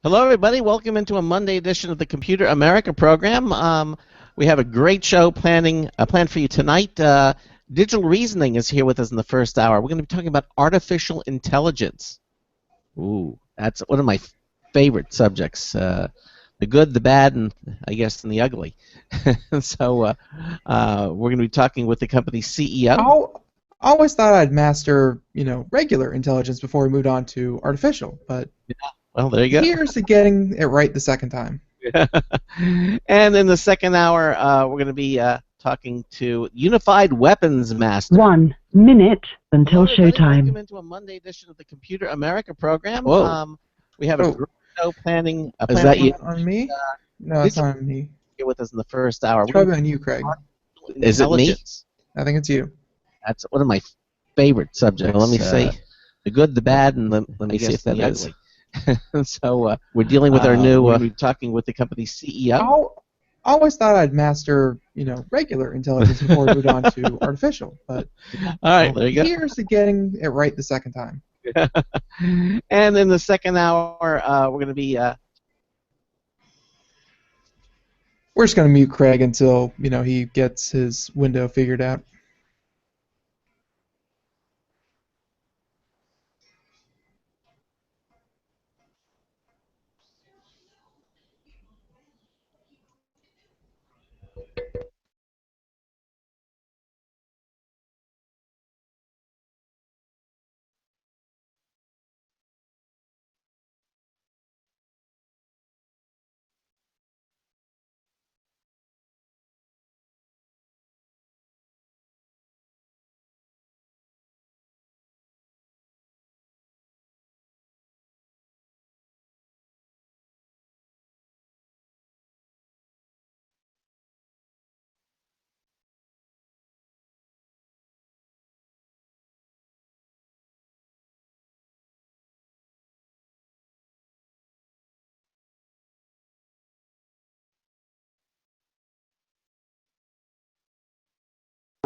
Hello, everybody. Welcome into a Monday edition of the Computer America program. We have a great show planned for you tonight. Digital Reasoning is here with us in the first hour. We're going to be talking about artificial intelligence. Ooh, that's one of my favorite subjects. The good, the bad, and I guess and the ugly. So we're going to be talking with the company's CEO. I always thought I'd master, regular intelligence before we moved on to artificial, but Well, there you go. here's to getting it right the second time. And in the second hour, we're going to be talking to Unified Weapons Master. 1 minute until showtime. Welcome into a Monday edition of the Computer America program. Whoa. We have a great show planning. Is that you? On me? No, it's not on me. Here with us in the first hour. It's probably on you, Craig. Is it me? I think it's you. That's one of my favorite subjects. Well, let me see. The good, the bad, and let me see if that is. So we're dealing with our new. We're talking with the company's CEO. I always thought I'd master, regular intelligence before we moved on to artificial, but all right, there you go. Here's to getting it right the second time. And in the second hour, we're going to be. We're just going to mute Craig until he gets his window figured out.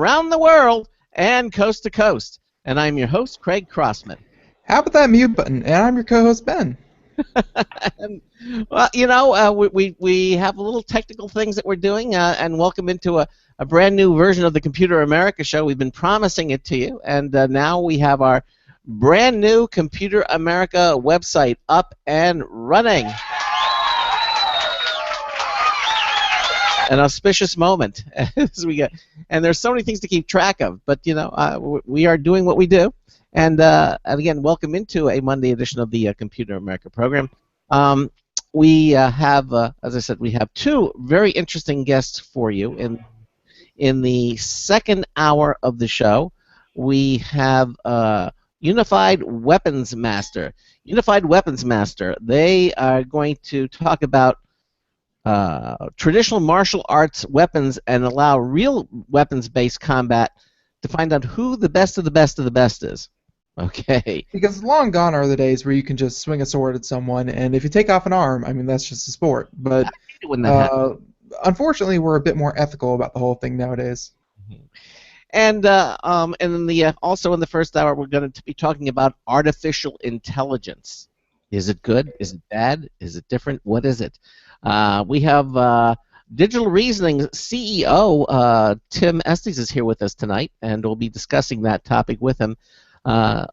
Around the world and coast to coast. And I'm your host, Craig Crossman. How about that mute button? And I'm your co-host, Ben. Well, we have a little technical things that we're doing, and welcome into a brand new version of the Computer America show. We've been promising it to you, and now we have our brand new Computer America website up and running. An auspicious moment as we get, and there's so many things to keep track of. But we are doing what we do, and again, welcome into a Monday edition of the Computer America program. We have, as I said, we have two very interesting guests for you. In the second hour of the show, we have Unified Weapons Master. Unified Weapons Master. They are going to talk about traditional martial arts weapons and allow real weapons-based combat to find out who the best of the best of the best is. Okay. Because long gone are the days where you can just swing a sword at someone, and if you take off an arm, I mean, that's just a sport. But unfortunately, we're a bit more ethical about the whole thing nowadays. And also in the first hour, we're going to be talking about artificial intelligence. Is it good? Is it bad? Is it different? What is it? We have Digital Reasoning CEO Tim Estes is here with us tonight, and we'll be discussing that topic with him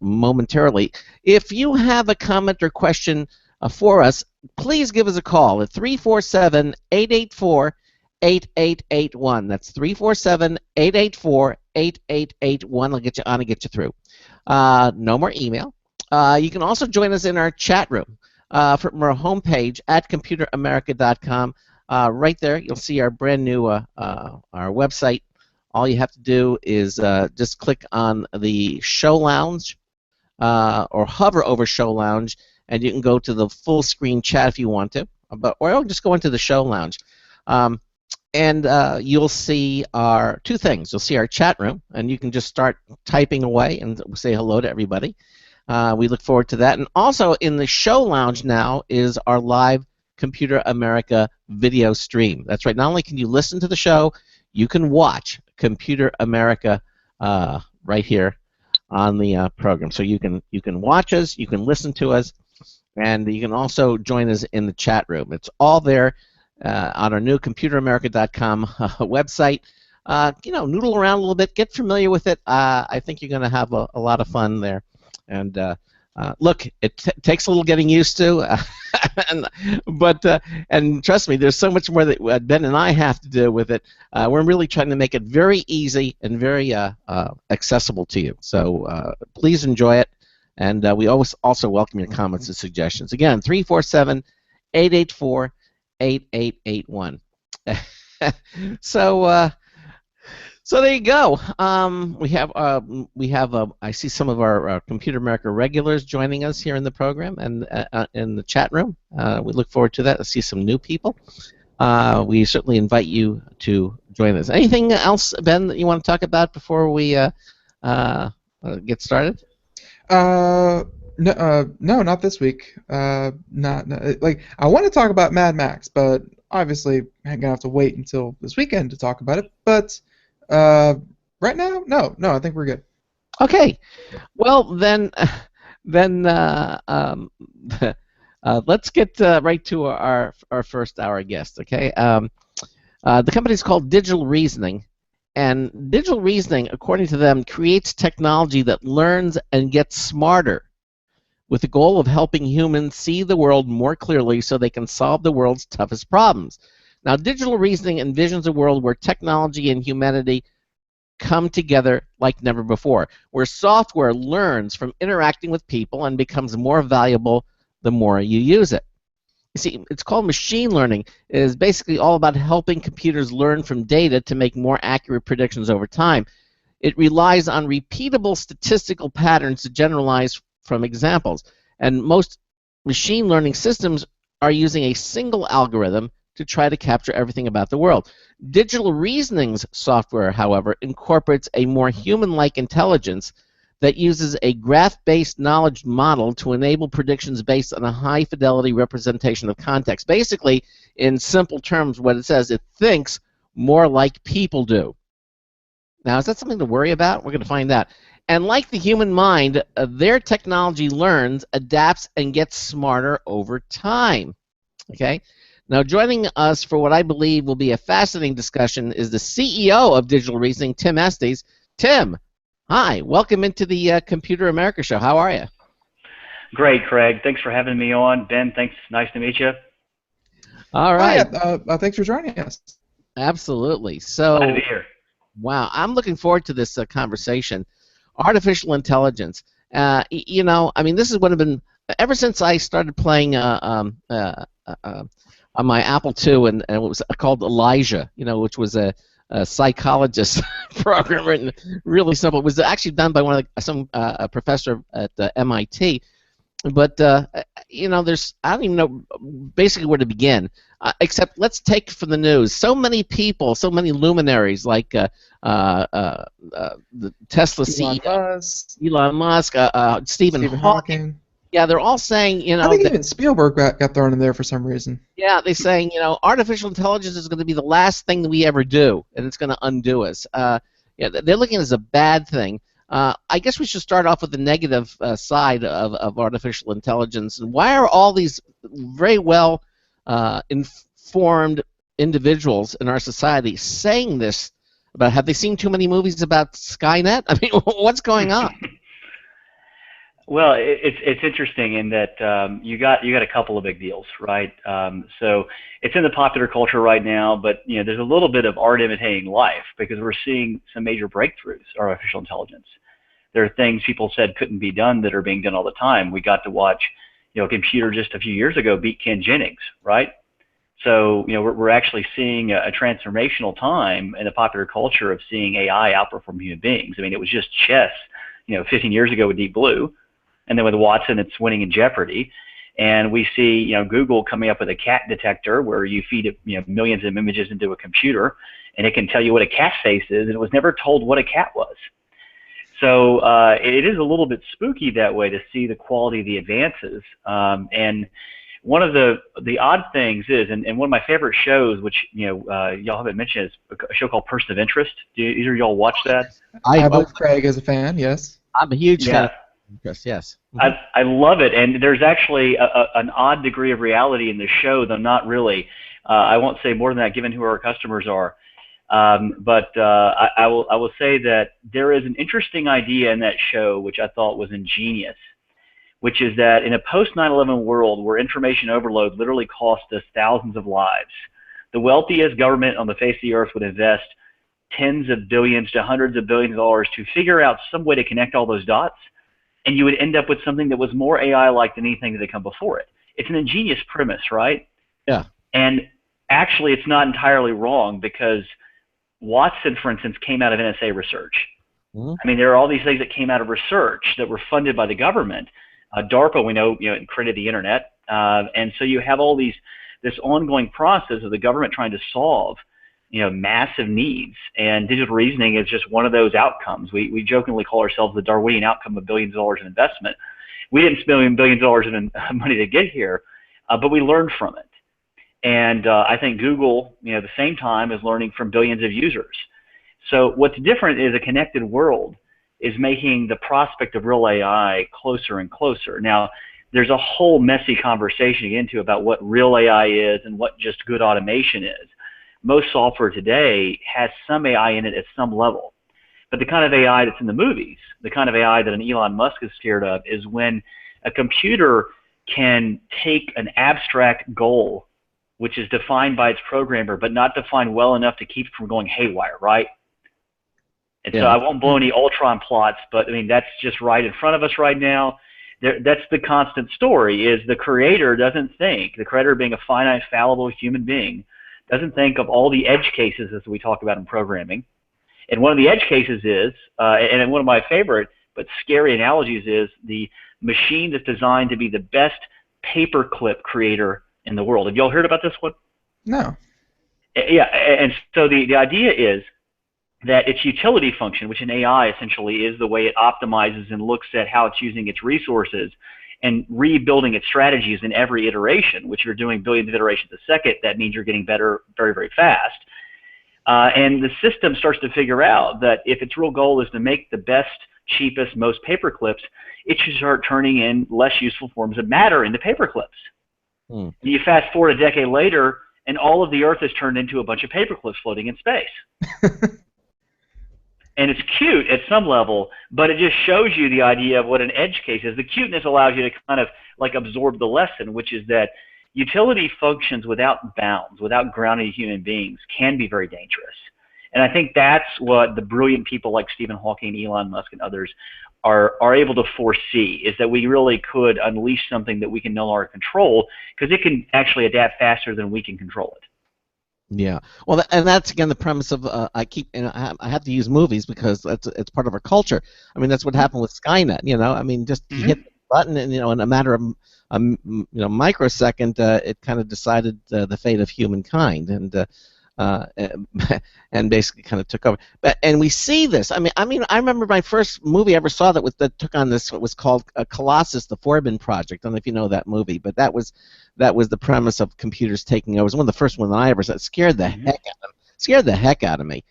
momentarily. If you have a comment or question for us, please give us a call at 347-884-8881. That's 347-884-8881. I'll get you on and get you through. No more email. You can also join us in our chat room from our homepage at computeramerica.com. Right there, you'll see our brand new our website. All you have to do is just click on the Show Lounge or hover over Show Lounge, and you can go to the full screen chat if you want to, or just go into the Show Lounge. And you'll see our two things. You'll see our chat room, and you can just start typing away and say hello to everybody. We look forward to that. And also in the Show Lounge now is our live Computer America video stream. That's right. Not only can you listen to the show, you can watch Computer America right here on the program. So you can watch us, you can listen to us, And you can also join us in the chat room. It's all there on our new ComputerAmerica.com website. Noodle around a little bit, get familiar with it. I think you're going to have a lot of fun there. And look, it takes a little getting used to, and trust me, there's so much more that Ben and I have to do with it. We're really trying to make it very easy and very accessible to you. So please enjoy it, and we always also welcome your comments and suggestions. Again, 347-884-8881. So there you go. We have I see some of our Computer America regulars joining us here in the program and in the chat room. We look forward to that. I see some new people. We certainly invite you to join us. Anything else, Ben, that you want to talk about before we get started? No, not this week. Not like I want to talk about Mad Max, but obviously I'm gonna have to wait until this weekend to talk about it. But right now, no, I think we're good. Okay, well then, let's get right to our first hour guest. Okay, the company is called Digital Reasoning, and Digital Reasoning, according to them, creates technology that learns and gets smarter, with the goal of helping humans see the world more clearly so they can solve the world's toughest problems. Now, Digital Reasoning envisions a world where technology and humanity come together like never before, where software learns from interacting with people and becomes more valuable the more you use it. You see, it's called machine learning. It is basically all about helping computers learn from data to make more accurate predictions over time. It relies on repeatable statistical patterns to generalize from examples, and most machine learning systems are using a single algorithm to try to capture everything about the world. Digital Reasoning's software, however, incorporates a more human-like intelligence that uses a graph-based knowledge model to enable predictions based on a high-fidelity representation of context. Basically, in simple terms, what it says, it thinks more like people do. Now, is that something to worry about? We're going to find out. And like the human mind, their technology learns, adapts, and gets smarter over time. Okay? Now, joining us for what I believe will be a fascinating discussion is the CEO of Digital Reasoning, Tim Estes. Tim, hi. Welcome into the Computer America show. How are you? Great, Craig. Thanks for having me on. Ben, thanks. Nice to meet you. All right. Thanks for joining us. Absolutely. So, Glad to be here. Wow, I'm looking forward to this conversation. Artificial intelligence. I mean, this is what I've been ever since I started playing on my Apple II, and it was called Elijah, which was a psychologist program written really simple. It was actually done by some professor at MIT. But there's I don't even know basically where to begin. Except let's take from the news. So many people, so many luminaries like the Tesla CEO, Elon Musk, Stephen Hawking. Yeah, they're all saying, I think even Spielberg got thrown in there for some reason. Yeah, they're saying, artificial intelligence is going to be the last thing that we ever do, and it's going to undo us. Yeah, they're looking at it as a bad thing. I guess we should start off with the negative side of artificial intelligence. And why are all these very well informed individuals in our society saying this about? Have they seen too many movies about Skynet? I mean, what's going on? Well, it's interesting in that you got a couple of big deals, right? So it's in the popular culture right now, but there's a little bit of art imitating life because we're seeing some major breakthroughs, artificial intelligence. There are things people said couldn't be done that are being done all the time. We got to watch, a computer just a few years ago beat Ken Jennings, right? So we're actually seeing a transformational time in the popular culture of seeing AI outperform human beings. I mean, it was just chess, 15 years ago with Deep Blue. And then with Watson, it's winning in Jeopardy. And we see, Google coming up with a cat detector where you feed it, millions of images into a computer, and it can tell you what a cat face is, and it was never told what a cat was. So it is a little bit spooky that way to see the quality of the advances. And one of the odd things is, and one of my favorite shows, which y'all haven't mentioned, is a show called Person of Interest. Do either of y'all watch that? I believe Craig is a fan. Yes. I'm a huge fan. Yes. I love it, and there's actually an odd degree of reality in the show, though not really. I won't say more than that, given who our customers are. But I will say that there is an interesting idea in that show, which I thought was ingenious, which is that in a post 9/11 world where information overload literally cost us thousands of lives, the wealthiest government on the face of the earth would invest tens of billions to hundreds of billions of dollars to figure out some way to connect all those dots, and you would end up with something that was more AI-like than anything that had come before it. It's an ingenious premise, right? Yeah. And actually, it's not entirely wrong, because Watson, for instance, came out of NSA research. Mhm. I mean, there are all these things that came out of research that were funded by the government. DARPA, we know, created the internet, and so you have all this ongoing process of the government trying to solve, massive needs, and digital reasoning is just one of those outcomes. We jokingly call ourselves the Darwinian outcome of billions of dollars in investment. We didn't spend billions of dollars in money to get here, but we learned from it. And I think Google, at the same time, is learning from billions of users. So what's different is a connected world is making the prospect of real AI closer and closer. Now, there's a whole messy conversation to get into about what real AI is and what just good automation is. Most software today has some AI in it at some level. But the kind of AI that's in the movies, the kind of AI that an Elon Musk is scared of, is when a computer can take an abstract goal, which is defined by its programmer, but not defined well enough to keep it from going haywire, right? And so I won't blow any Ultron plots, but I mean, that's just right in front of us right now. That's the constant story, is the creator doesn't think, the creator being a finite, fallible human being, doesn't think of all the edge cases as we talk about in programming. And one of the edge cases is, and one of my favorite but scary analogies is, the machine that's designed to be the best paperclip creator in the world. Have y'all heard about this one? No. Yeah, and so the idea is that its utility function, which in AI essentially is the way it optimizes and looks at how it's using its resources and rebuilding its strategies in every iteration, which you're doing billions of iterations a second, that means you're getting better very, very fast. And the system starts to figure out that if its real goal is to make the best, cheapest, most paperclips, it should start turning in less useful forms of matter into paperclips. And you fast forward a decade later, and all of the Earth has turned into a bunch of paperclips floating in space. And it's cute at some level, but it just shows you the idea of what an edge case is. The cuteness allows you to kind of like absorb the lesson, which is that utility functions without bounds, without grounding human beings, can be very dangerous. And I think that's what the brilliant people like Stephen Hawking, Elon Musk, and others are able to foresee, is that we really could unleash something that we can no longer control, because it can actually adapt faster than we can control it. Yeah, well, and that's again the premise of I have to use movies because it's part of our culture. I mean, that's what happened with Skynet. I mean, just you hit the button, and in a matter of microsecond, it kind of decided the fate of humankind, and basically kind of took over. And we see this. I mean, I remember my first movie I ever saw that took on this. What was called Colossus: The Forbin Project. I don't know if you know that movie, but that was the premise of computers taking over. It was one of the first ones that I ever saw. It scared the heck out of me,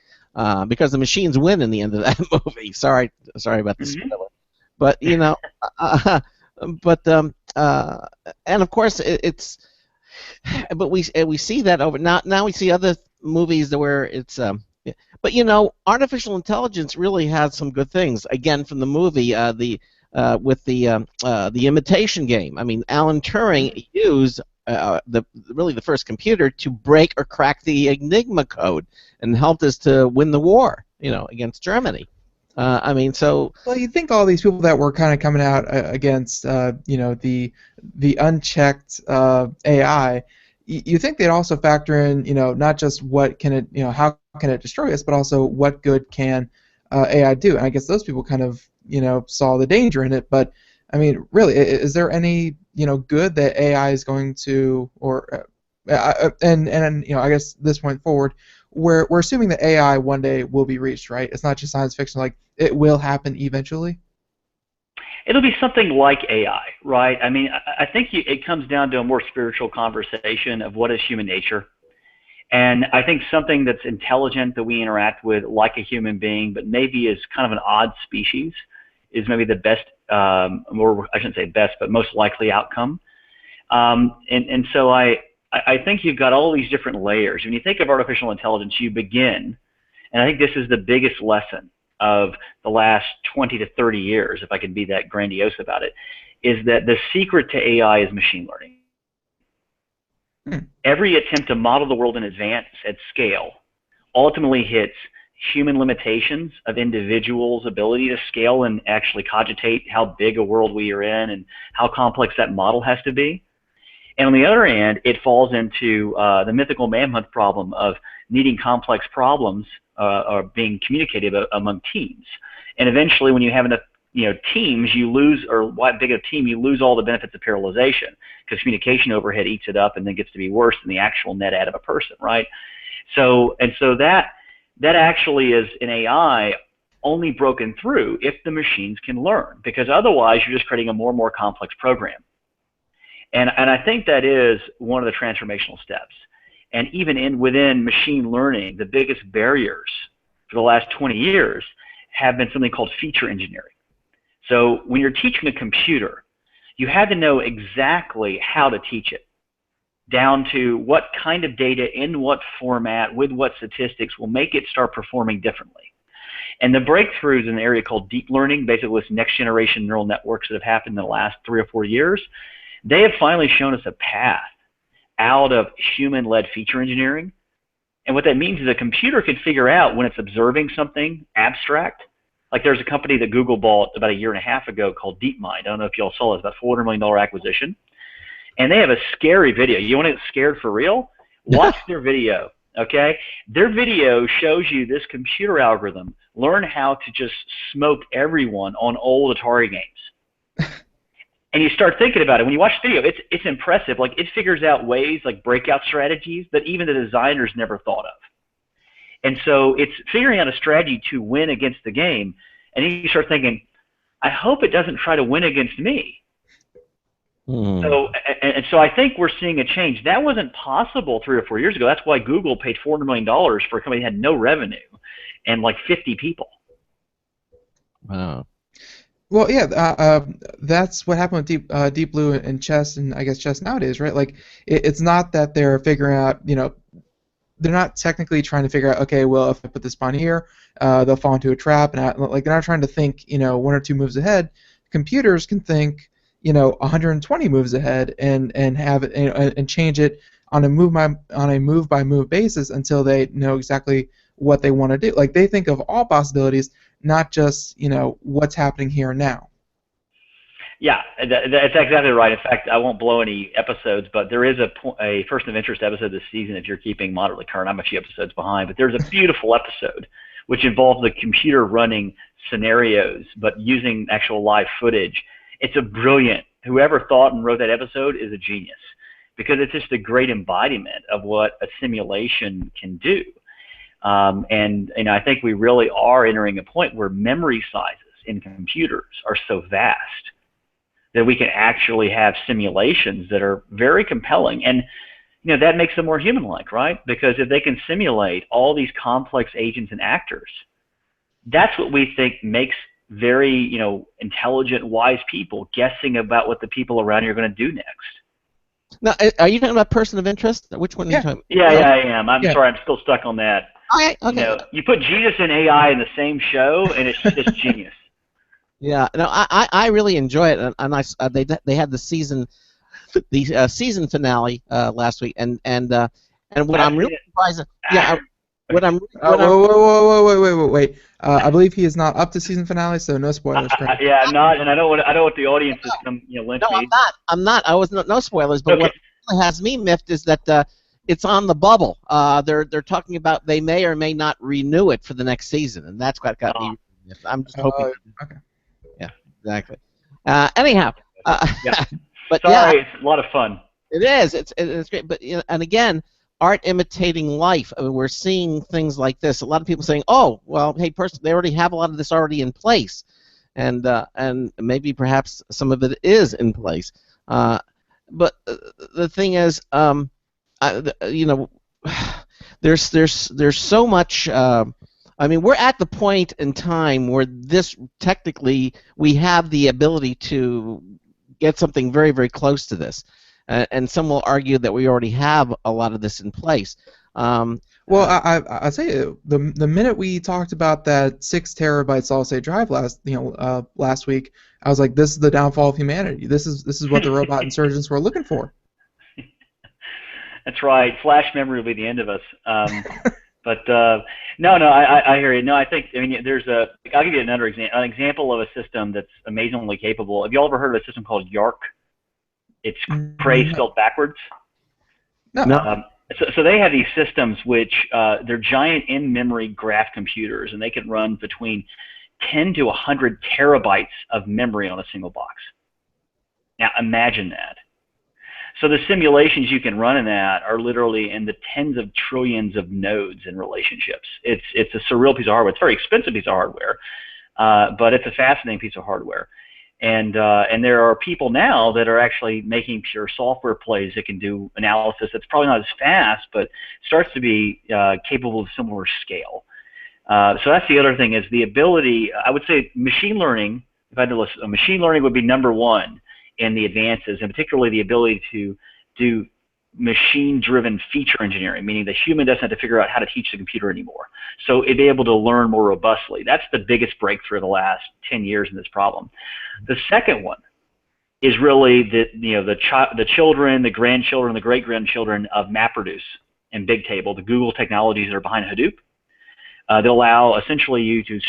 because the machines win in the end of that movie. Sorry about the spoiler, but and of course it's. But we see that over now. We see other movies where it's but artificial intelligence really has some good things. Again, from the movie, with the Imitation Game. I mean, Alan Turing used really the first computer to break or crack the Enigma code and helped us to win the war, against Germany. I mean, so. Well, you think all these people that were kind of coming out against, the unchecked AI, you think they'd also factor in, not just what can it, how can it destroy us, but also what good can AI do? And I guess those people kind of, saw the danger in it. But I mean, really, is there any, good that AI is going to, or and I guess this point forward, we're assuming that AI one day will be reached, right? It's not just science fiction; like it will happen eventually. It'll be something like AI, right? I mean, I think it comes down to a more spiritual conversation of what is human nature. And I think something that's intelligent that we interact with like a human being, but maybe is kind of an odd species, is maybe the best or I shouldn't say best, but most likely outcome. And so I think you've got all these different layers. When you think of artificial intelligence, you begin, and I think this is the biggest lesson of the last 20 to 30 years, if I can be that grandiose about it, is that the secret to AI is machine learning. Every attempt to model the world in advance at scale ultimately hits human limitations of individuals' ability to scale and actually cogitate how big a world we are in and how complex that model has to be. And on the other hand, it falls into the mythical manhunt problem of needing complex problems or being communicated among teams. And eventually, when you have enough teams, you lose, or what big a team, you lose all the benefits of parallelization because communication overhead eats it up and then gets to be worse than the actual net add of a person, right? So that actually is in AI only broken through if the machines can learn, because otherwise you're just creating a more and more complex program. And I think that is one of the transformational steps. And even within machine learning, the biggest barriers for the last 20 years have been something called feature engineering. So when you're teaching a computer, you had to know exactly how to teach it, down to what kind of data, in what format, with what statistics will make it start performing differently. And the breakthroughs in the area called deep learning, basically with next generation neural networks that have happened in the last 3 or 4 years, they have finally shown us a path out of human-led feature engineering. And what that means is a computer can figure out when it's observing something abstract. Like there's a company that Google bought about 1.5 years ago called DeepMind. I don't know if y'all saw it. It's about $400 million acquisition. And they have a scary video. You want to get scared for real? Watch their video, okay? Their video shows you this computer algorithm learn how to just smoke everyone on old Atari games. And you start thinking about it. When you watch the video, it's impressive. Like, it figures out ways, like breakout strategies, that even the designers never thought of. And so it's figuring out a strategy to win against the game. And then you start thinking, I hope it doesn't try to win against me. So I think we're seeing a change. That wasn't possible 3 or 4 years ago. That's why Google paid $400 million for a company that had no revenue and like 50 people. Wow. Well, yeah, that's what happened with Deep Blue and chess, and I guess chess nowadays, right? Like, it's not that they're figuring out, they're not technically trying to figure out, okay, well, if I put this pawn here, they'll fall into a trap, and they're not trying to think, 1 or 2 moves ahead. Computers can think, 120 moves ahead and have it and change it on a move by move basis until they know exactly what they want to do. Like, they think of all possibilities, not just what's happening here and now. Yeah, that's exactly right. In fact, I won't blow any episodes, but there is a person of interest episode this season. If you're keeping moderately current, I'm a few episodes behind, but there's a beautiful episode which involves the computer running scenarios, but using actual live footage. It's a brilliant. Whoever thought and wrote that episode is a genius, because it's just a great embodiment of what a simulation can do. And I think we really are entering a point where memory sizes in computers are so vast that we can actually have simulations that are very compelling. And that makes them more human-like, right? Because if they can simulate all these complex agents and actors, that's what we think makes very intelligent, wise people guessing about what the people around you are going to do next. Now, are you talking about person of interest? Which one are you talking about? Yeah, I am. I'm sorry, I'm still stuck on that. Okay. You put Jesus and AI in the same show, and it's just genius. Yeah, no, I really enjoy it, and they had the season finale last week, and what I'm really surprised, Wait. I believe he is not up to season finale, so no spoilers. Yeah, I'm not, and I don't want the audience to come lynch me. No, I'm not. I was no spoilers, but Okay. what has me miffed is that it's on the bubble. They're talking about they may or may not renew it for the next season, and that's what got me miffed. I'm just hoping. Okay. Yeah, exactly. Anyhow, Yeah. but Sorry, it's a lot of fun. It is. It's great. But and again, art imitating life. I mean, we're seeing things like this. A lot of people saying, "Oh, well, hey, they already have a lot of this already in place," and maybe perhaps some of it is in place. But the thing is, there's so much I mean, we're at the point in time where this technically we have the ability to get something very, very close to this, and some will argue that we already have a lot of this in place. Well, I'll tell you, the minute we talked about that 6 terabyte solid state drive last week, I was like, this is the downfall of humanity. This is what the robot insurgents were looking for. That's right. Flash memory will be the end of us. But no, I hear you. No, I mean, I'll give you another example. An example of a system that's amazingly capable. Have you all ever heard of a system called YARC? It's Cray spelled backwards. No. So they have these systems which they're giant in-memory graph computers, and they can run between 10 to 100 terabytes of memory on a single box. Now imagine that. So the simulations you can run in that are literally in the tens of trillions of nodes and relationships. It's a surreal piece of hardware. It's a very expensive piece of hardware, but it's a fascinating piece of hardware. And there are people now that are actually making pure software plays that can do analysis that's probably not as fast, but starts to be capable of similar scale. So that's the other thing, is the ability. I would say machine learning. If I had to list, machine learning would be number one in the advances, and particularly the ability to do machine-driven feature engineering, meaning the human doesn't have to figure out how to teach the computer anymore. So it'd be able to learn more robustly. That's the biggest breakthrough of the last 10 years in this problem. The second one is really the children, the grandchildren, the great-grandchildren of MapReduce and Bigtable, the Google technologies that are behind Hadoop. That allow essentially you to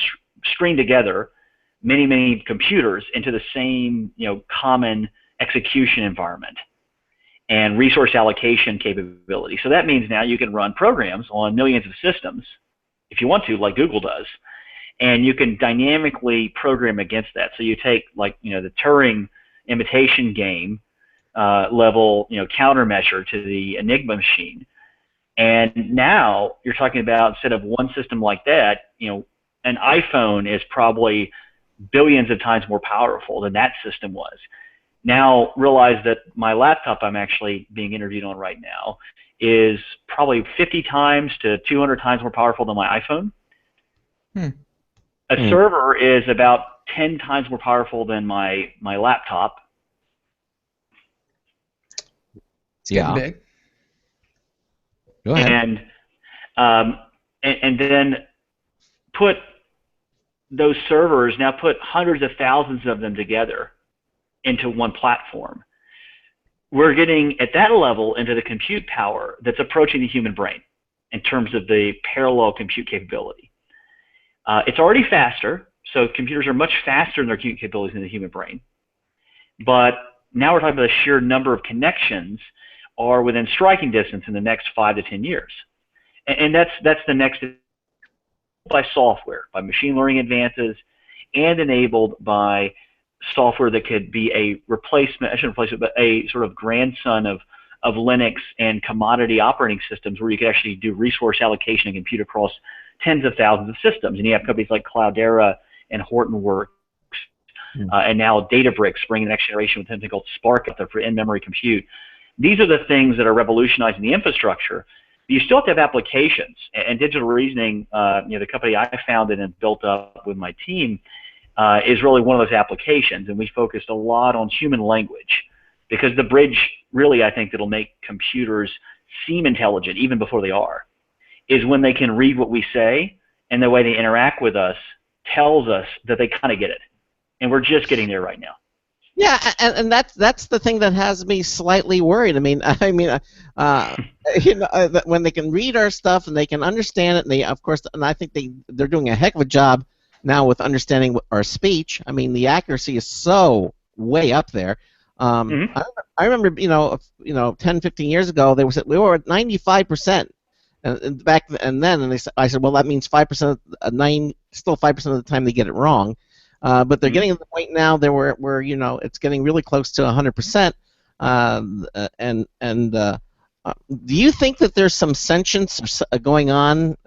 string together many computers into the same common execution environment and resource allocation capability. So that means now you can run programs on millions of systems if you want to, like Google does, and you can dynamically program against that. So you take the Turing imitation game level countermeasure to the Enigma machine, and now you're talking about, instead of one system like that, an iPhone is probably billions of times more powerful than that system was. Now realize that my laptop I'm actually being interviewed on right now is probably 50 times to 200 times more powerful than my iPhone. A server is about 10 times more powerful than my laptop. It's getting big. Go ahead. And then put those servers, now put hundreds of thousands of them together into one platform. We're getting at that level into the compute power that's approaching the human brain in terms of the parallel compute capability. It's already faster, so computers are much faster in their compute capabilities than the human brain. But now we're talking about the sheer number of connections are within striking distance in the next 5 to 10 years. And that's the next, by software, by machine learning advances, and enabled by software that could be a replacement, I shouldn't replace it, but a sort of grandson of Linux and commodity operating systems, where you could actually do resource allocation and compute across tens of thousands of systems. And you have companies like Cloudera and Hortonworks, and now Databricks bringing the next generation with something called Spark out there for in-memory compute. These are the things that are revolutionizing the infrastructure. But you still have to have applications. And digital reasoning, the company I founded and built up with my team, is really one of those applications. And we focused a lot on human language, because the bridge, really, I think, that'll make computers seem intelligent even before they are, is when they can read what we say, and the way they interact with us tells us that they kind of get it. And we're just getting there right now. Yeah, and that's the thing that has me slightly worried. When they can read our stuff and they can understand it, and they, of course, and I think they're doing a heck of a job now with understanding our speech. I mean, the accuracy is so way up there. I remember, 10, 15 years ago, we were at 95%, and I said, well, that means 5%, still 5% of the time they get it wrong. But they're getting to the point now where it's getting really close to 100%. Do you think that there's some sentience going on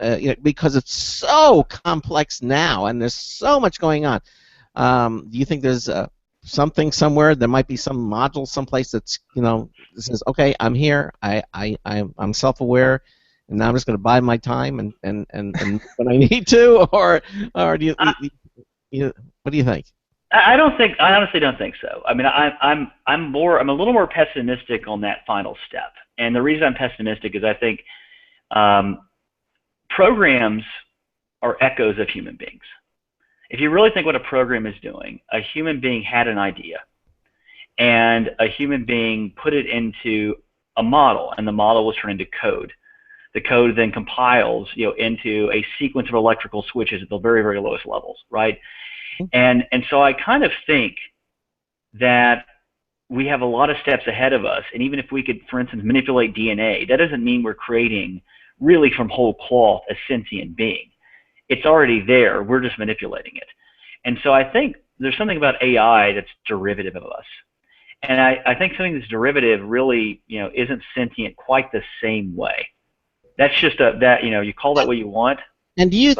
because it's so complex now and there's so much going on? Do you think there's something somewhere? There might be some module someplace that's that says, okay, I'm here. I'm self-aware, and now I'm just going to buy my time and when I need to, or do you what do you think? I don't think. I honestly don't think so. I mean, I'm a little more pessimistic on that final step, and the reason I'm pessimistic is I think programs are echoes of human beings. If you really think what a program is doing, a human being had an idea, and a human being put it into a model, and the model was turned into code. The code then compiles, into a sequence of electrical switches at the very, very lowest levels, right? And so I kind of think that we have a lot of steps ahead of us, and even if we could, for instance, manipulate DNA, that doesn't mean we're creating really from whole cloth a sentient being. It's already there. We're just manipulating it. And so I think there's something about AI that's derivative of us. And I think something that's derivative really, isn't sentient quite the same way. That's just you call that what you want. And do you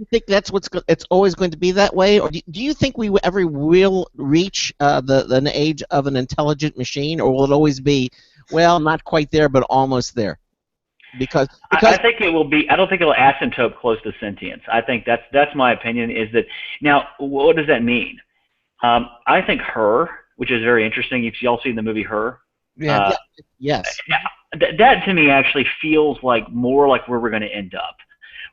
think that's it's always going to be that way, or do you think we ever will reach the age of an intelligent machine, or will it always be, well, not quite there, but almost there? Because I think it will be. I don't think it'll asymptote close to sentience. I think that's my opinion. Is that now? What does that mean? I think Her, which is very interesting. You've all seen the movie Her. Yeah. Yes. That to me actually feels like more like where we're going to end up.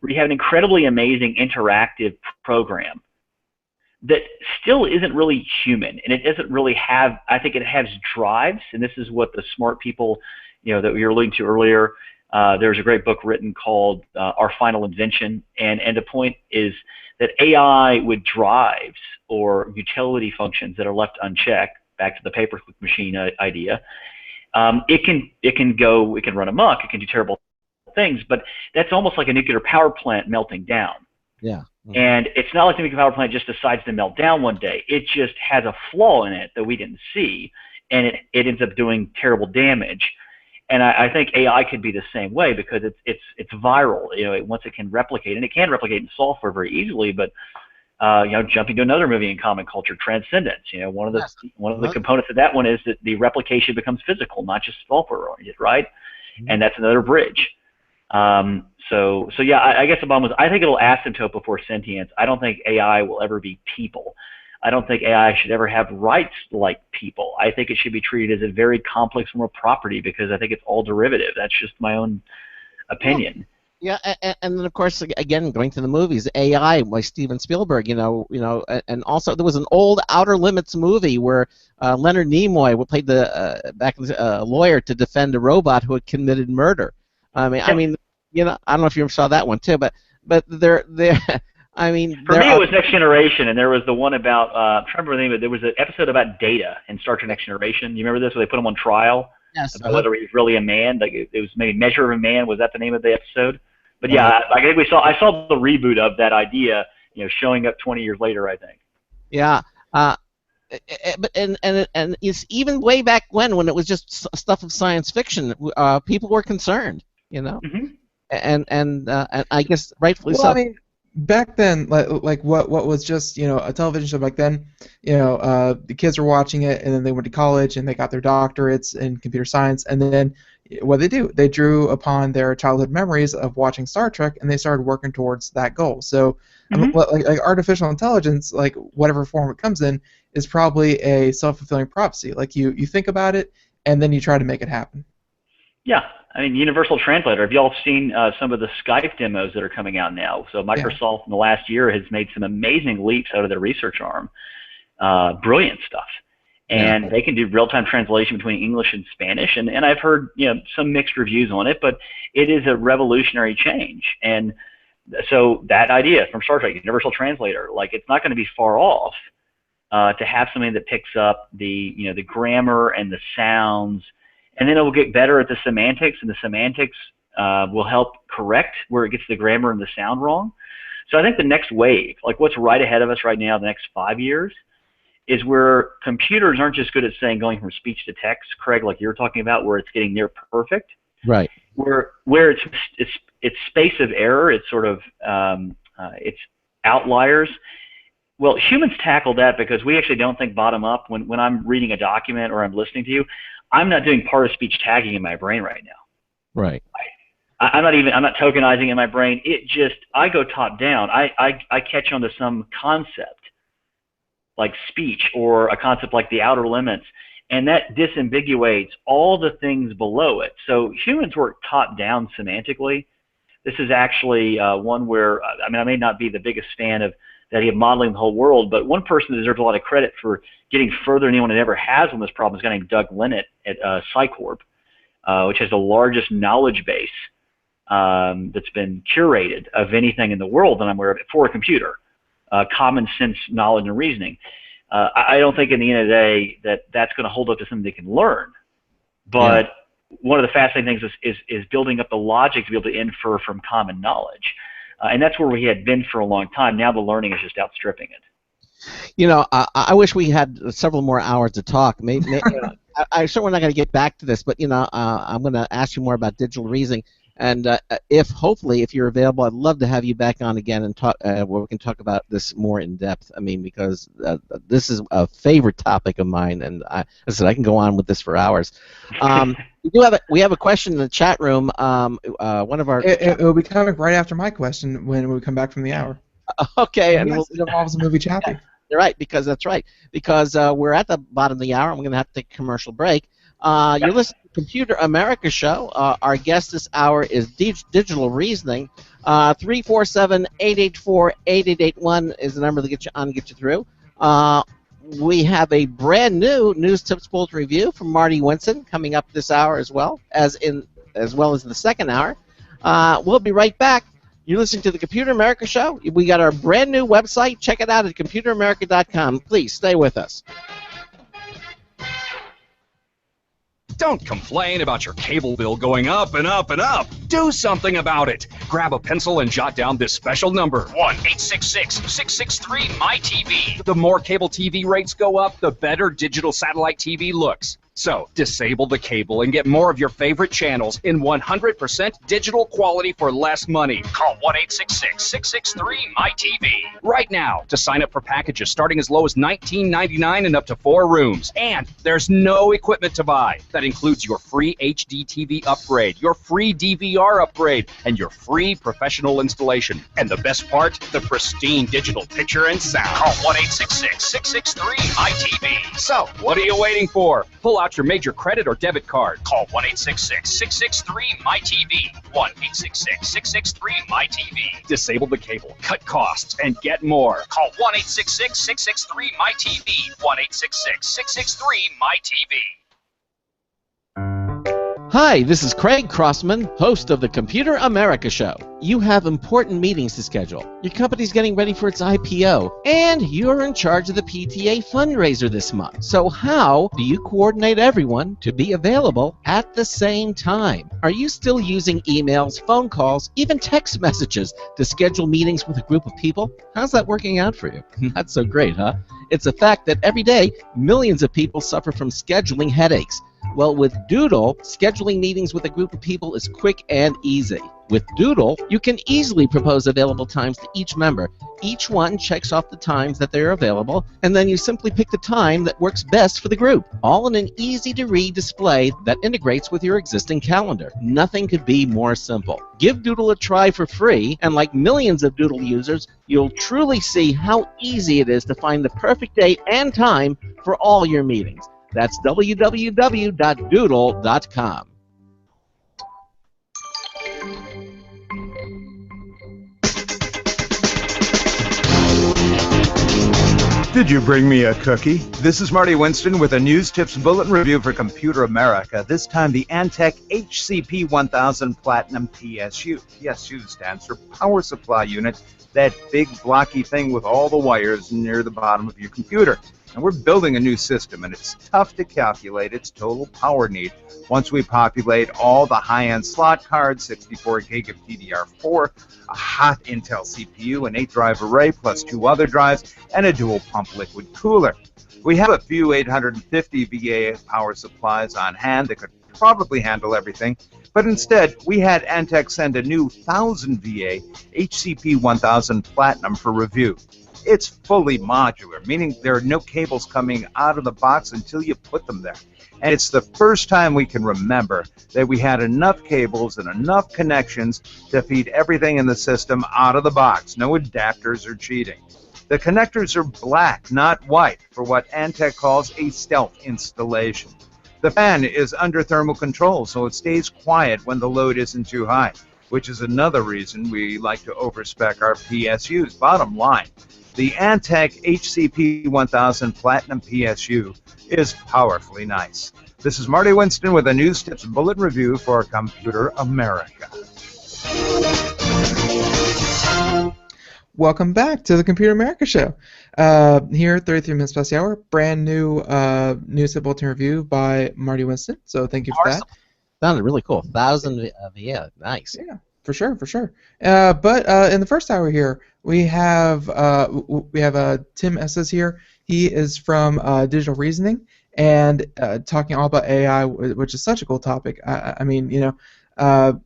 Where you have an incredibly amazing interactive program that still isn't really human, and it doesn't really have. I think it has drives, and this is what the smart people, that we were alluding to earlier. There's a great book written called Our Final Invention, and the point is that AI with drives or utility functions that are left unchecked, back to the paperclip machine idea, it can run amok, it can do terrible things, but that's almost like a nuclear power plant melting down. Yeah. And it's not like the nuclear power plant just decides to melt down one day. It just has a flaw in it that we didn't see, and it ends up doing terrible damage. And I think AI could be the same way because it's viral. Once it can replicate, and it can replicate in software very easily. But jumping to another movie in common culture, Transcendence. One of the components of that one is that the replication becomes physical, not just software oriented, right? Mm-hmm. And that's another bridge. So yeah, I guess the bottom was I think it'll asymptote before sentience. I don't think AI will ever be people. I don't think AI should ever have rights like people. I think it should be treated as a very complex form of property because I think it's all derivative. That's just my own opinion. Yeah, and then of course, again, going to the movies, AI by Steven Spielberg. And also there was an old Outer Limits movie where Leonard Nimoy played the lawyer to defend a robot who had committed murder. I mean, I don't know if you saw that one too, but they're I mean, for me, it was Next Generation, and there was the one about I'm trying to remember the name, but there was an episode about Data in Star Trek Next Generation. You remember this, where they put him on trial? Yes. About whether he was really a man. Like it was maybe Measure of a Man. Was that the name of the episode? But yeah, I think I saw the reboot of that idea, showing up 20 years later, I think. Yeah. But and it's even way back when it was just stuff of science fiction, people were concerned, Mm-hmm. and I guess rightfully so. I mean, back then, like what was just a television show back then, the kids were watching it, and then they went to college and they got their doctorates in computer science, and then what they drew upon their childhood memories of watching Star Trek, and they started working towards that goal. So, Mm-hmm. like artificial intelligence, like whatever form it comes in, is probably a self-fulfilling prophecy. Like you think about it, and then you try to make it happen. Yeah, I mean, Universal Translator. Have you all seen some of the Skype demos that are coming out now? So Microsoft in the last year has made some amazing leaps out of their research arm. Brilliant stuff. And they can do real-time translation between English and Spanish. And I've heard some mixed reviews on it, but it is a revolutionary change. And so that idea from Star Trek, Universal Translator, like it's not going to be far off to have something that picks up the the grammar and the sounds. And then it will get better at the semantics, and the semantics will help correct where it gets the grammar and the sound wrong. So I think the next wave, like what's right ahead of us right now, the next 5 years, is where computers aren't just good at going from speech to text, Craig, like you're talking about, where it's getting near perfect. Right. Where it's space of error, it's sort of it's outliers. Well, humans tackle that because we actually don't think bottom up. When I'm reading a document or I'm listening to you, I'm not doing part of speech tagging in my brain right now. Right. I'm not tokenizing in my brain. I go top down. I catch on to some concept like speech or a concept like the outer limits, and that disambiguates all the things below it. So humans work top down semantically. This is actually one where, I may not be the biggest fan of the idea of modeling the whole world, but one person that deserves a lot of credit for getting further than anyone ever has on this problem is a guy named Doug Linnett at Scicorp, which has the largest knowledge base that's been curated of anything in the world that I'm aware of for a computer, common sense knowledge and reasoning. I don't think in the end of the day that's going to hold up to something they can learn, but one of the fascinating things is building up the logic to be able to infer from common knowledge. And that's where we had been for a long time. Now the learning is just outstripping it. I wish we had several more hours to talk. Maybe I'm sure we're not going to get back to this, but I'm going to ask you more about digital reasoning. And hopefully, if you're available, I'd love to have you back on again and talk where we can talk about this more in depth. Because this is a favorite topic of mine, and I can go on with this for hours. We have a question in the chat room. One of our it will be coming right after my question when we come back from the hour. Okay, and it involves the movie Chappie. You're right, that's right. Because we're at the bottom of the hour, and we're going to have to take a commercial break. You're listening to Computer America Show. Our guest this hour is Digital Reasoning. 347-884-8881 is the number to get you on and get you through. We have a brand new News Tips Bullet review from Marty Winston coming up this hour as well as the second hour. We'll be right back. You're listening to the Computer America Show. We got our brand new website. Check it out at computeramerica.com. Please stay with us. Don't complain about your cable bill going up and up and up. Do something about it. Grab a pencil and jot down this special number, 1-866-663-MyTV. The more cable TV rates go up, the better digital satellite TV looks. So, disable the cable and get more of your favorite channels in 100% digital quality for less money. Call 1-866-663-MyTV right now to sign up for packages starting as low as $19.99 and up to 4 rooms. And there's no equipment to buy. That includes your free HD TV upgrade, your free DVR upgrade, and your free professional installation. And the best part, the pristine digital picture and sound. Call 1-866-663-MyTV. So, what are you waiting for? Pull out your major credit or debit card. Call 1-866-663-MyTV. 1-866-663-MyTV. Disable the cable, cut costs, and get more. Call 1-866-663-MyTV. 1-866-663-MyTV. Hi, this is Craig Crossman, host of the Computer America Show. You have important meetings to schedule. Your company's getting ready for its IPO, and you're in charge of the PTA fundraiser this month. So how do you coordinate everyone to be available at the same time? Are you still using emails, phone calls, even text messages to schedule meetings with a group of people? How's that working out for you? Not so great, huh? It's a fact that every day, millions of people suffer from scheduling headaches. Well, with Doodle, scheduling meetings with a group of people is quick and easy. With Doodle, you can easily propose available times to each member. Each one checks off the times that they're available, and then you simply pick the time that works best for the group, all in an easy-to-read display that integrates with your existing calendar. Nothing could be more simple. Give Doodle a try for free, and like millions of Doodle users, you'll truly see how easy it is to find the perfect date and time for all your meetings. That's www.doodle.com. Did you bring me a cookie? This is Marty Winston with a News Tips Bulletin Review for Computer America. This time the Antec HCP 1000 Platinum PSU. PSU stands for Power Supply Unit, that big blocky thing with all the wires near the bottom of your computer. And we're building a new system, and it's tough to calculate its total power need once we populate all the high-end slot cards, 64 gig of DDR4, a hot Intel CPU, an 8-drive array plus 2 other drives, and a dual-pump liquid cooler. We have a few 850 VA power supplies on hand that could probably handle everything, But instead, we had Antec send a new 1000 VA HCP 1000 Platinum for review. It's fully modular, meaning there are no cables coming out of the box until you put them there. And it's the first time we can remember that we had enough cables and enough connections to feed everything in the system out of the box. No adapters or cheating. The connectors are black, not white, for what Antec calls a stealth installation. The fan is under thermal control, so it stays quiet when the load isn't too high, which is another reason we like to overspec our PSUs. Bottom line, the Antec HCP 1000 Platinum PSU is powerfully nice. This is Marty Winston with a News Tips Bulletin Review for Computer America. Welcome back to the Computer America Show. Here, 33 minutes past the hour, brand new News Tip Bulletin Review by Marty Winston. So thank you for that. Sounded really cool. 1000 VA, nice. Yeah, for sure. But in the first hour here, we have Tim Estes here. He is from Digital Reasoning and talking all about AI, which is such a cool topic. I mean, you know,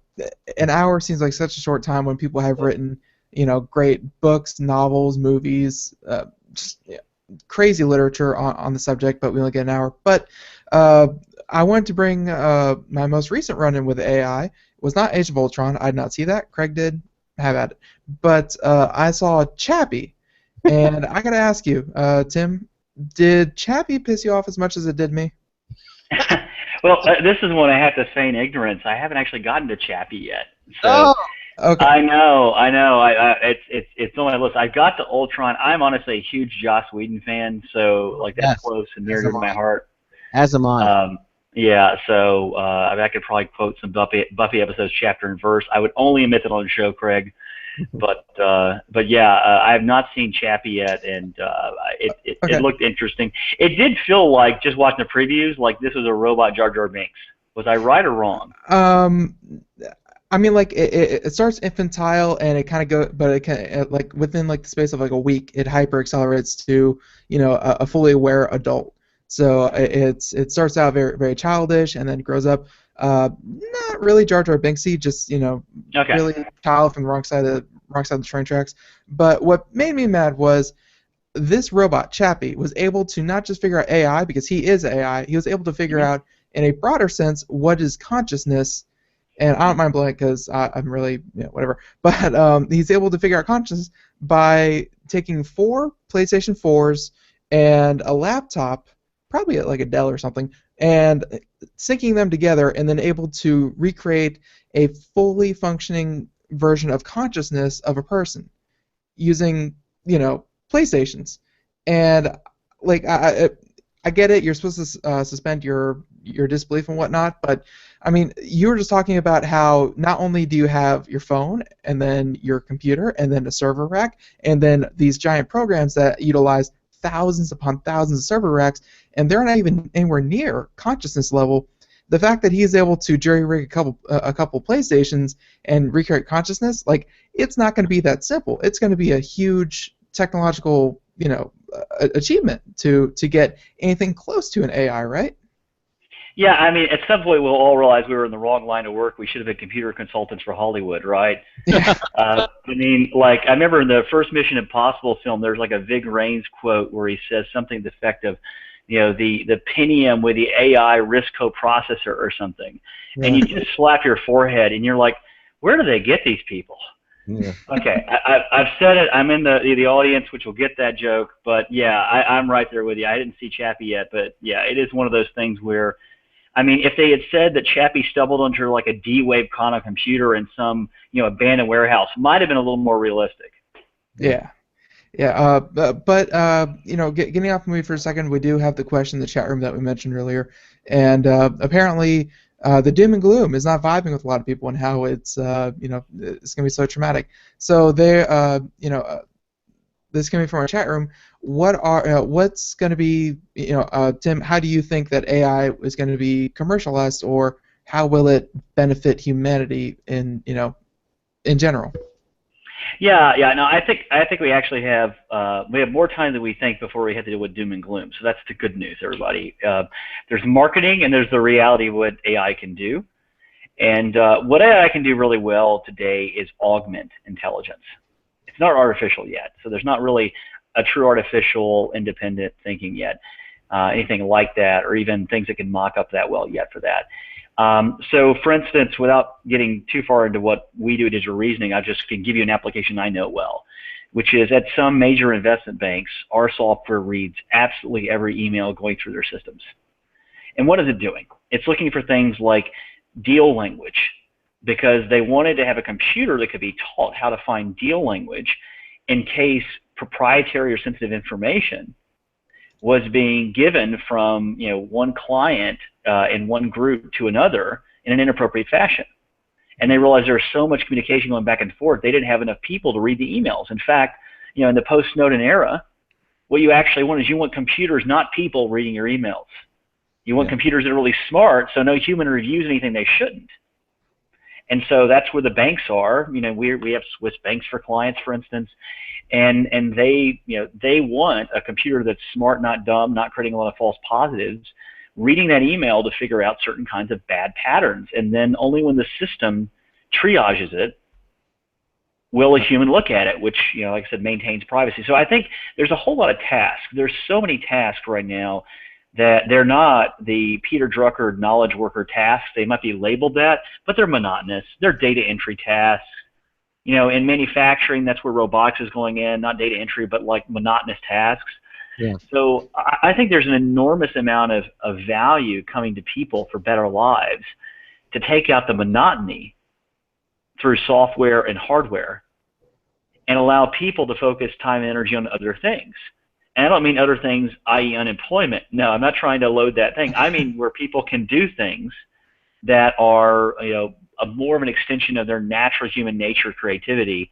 an hour seems like such a short time when people have written, you know, great books, novels, movies, just crazy literature on the subject, but we only get an hour. But I wanted to bring my most recent run-in with AI. It was not Age of Ultron. I did not see that. Craig did. Have at it. But I saw Chappie, and I got to ask you, Tim, did Chappie piss you off as much as it did me? Well, this is one I have to say in ignorance. I haven't actually gotten to Chappie yet. So. Oh. Okay. I know. It's on my list. I got to Ultron. I'm honestly a huge Joss Whedon fan, so like that's close and near to my heart. As am I. Yeah. So I could probably quote some Buffy episodes, chapter and verse. I would only admit that on the show, Craig. But yeah, I have not seen Chappie yet, and it looked interesting. It did feel like, just watching the previews, like this was a robot Jar Jar Binks. Was I right or wrong? I mean, like it starts infantile and it kind of go, but it can like within like the space of like a week, it hyper accelerates to, you know, a fully aware adult. So it starts out very very childish and then grows up not really Jar Jar Binksy, just, you know, really child from the wrong side of the train tracks. But what made me mad was this robot Chappie was able to not just figure out AI, because he is AI. He was able to figure out in a broader sense what is consciousness. And I don't mind blank because I'm really, you know, whatever. But he's able to figure out consciousness by taking 4 PlayStation 4s and a laptop, probably like a Dell or something, and syncing them together, and then able to recreate a fully functioning version of consciousness of a person using, you know, PlayStations. And like I get it. You're supposed to suspend your disbelief and whatnot, but I mean, you were just talking about how not only do you have your phone and then your computer and then a server rack and then these giant programs that utilize thousands upon thousands of server racks, and they're not even anywhere near consciousness level. The fact that he's able to jury-rig a couple PlayStations and recreate consciousness, like, it's not going to be that simple. It's going to be a huge technological, you know, achievement to get anything close to an AI, right? Yeah, I mean, at some point we'll all realize we were in the wrong line of work. We should have been computer consultants for Hollywood, right? Yeah. I mean, like, I remember in the first Mission Impossible film, there's like a Vig Raines quote where he says something to the effect of, you know, the Pentium with the AI RISC coprocessor or something. Yeah. And you just slap your forehead and you're like, where do they get these people? Yeah. Okay, I've said it. I'm in the audience, which will get that joke. But yeah, I'm right there with you. I didn't see Chappie yet, but yeah, it is one of those things where, I mean, if they had said that Chappie stumbled onto like a D-Wave quantum computer in some, you know, abandoned warehouse, might have been a little more realistic. Yeah. Yeah, but you know, getting off the movie for a second, we do have the question in the chat room that we mentioned earlier, and apparently the doom and gloom is not vibing with a lot of people, and how it's you know, it's gonna be so traumatic. So they you know, this is coming from our chat room. What's going to be, you know, Tim, how do you think that AI is going to be commercialized, or how will it benefit humanity in, you know, in general? Yeah, no, I think we actually have more time than we think before we have to deal with doom and gloom. So that's the good news, everybody. There's marketing and there's the reality of what AI can do. And what AI can do really well today is augment intelligence. It's not artificial yet, so there's not really a true artificial independent thinking yet, anything like that, or even things that can mock up that well yet for that. So, for instance, without getting too far into what we do at Digital Reasoning, I just can give you an application I know well, which is at some major investment banks, our software reads absolutely every email going through their systems. And what is it doing? It's looking for things like deal language, because they wanted to have a computer that could be taught how to find deal language in case proprietary or sensitive information was being given from one client in one group to another in an inappropriate fashion. And they realized there was so much communication going back and forth, they didn't have enough people to read the emails. In fact, in the post-Snowden era, what you actually want is you want computers, not people, reading your emails. You want computers that are really smart, so no human reviews anything they shouldn't. And so that's where the banks are. We have Swiss banks for clients, for instance, and they they want a computer that's smart, not dumb, not creating a lot of false positives, reading that email to figure out certain kinds of bad patterns, and then only when the system triages it will a human look at it, which like I said, maintains privacy. So I think there's a whole lot of tasks. There's so many tasks right now that they're not the Peter Drucker knowledge worker tasks. They might be labeled that, but they're monotonous. They're data entry tasks. In manufacturing, that's where robotics is going in, not data entry, but like monotonous tasks. Yeah. So I think there's an enormous amount of value coming to people for better lives to take out the monotony through software and hardware and allow people to focus time and energy on other things. And I don't mean other things, i.e. unemployment. No, I'm not trying to load that thing. I mean where people can do things that are, more of an extension of their natural human nature, creativity,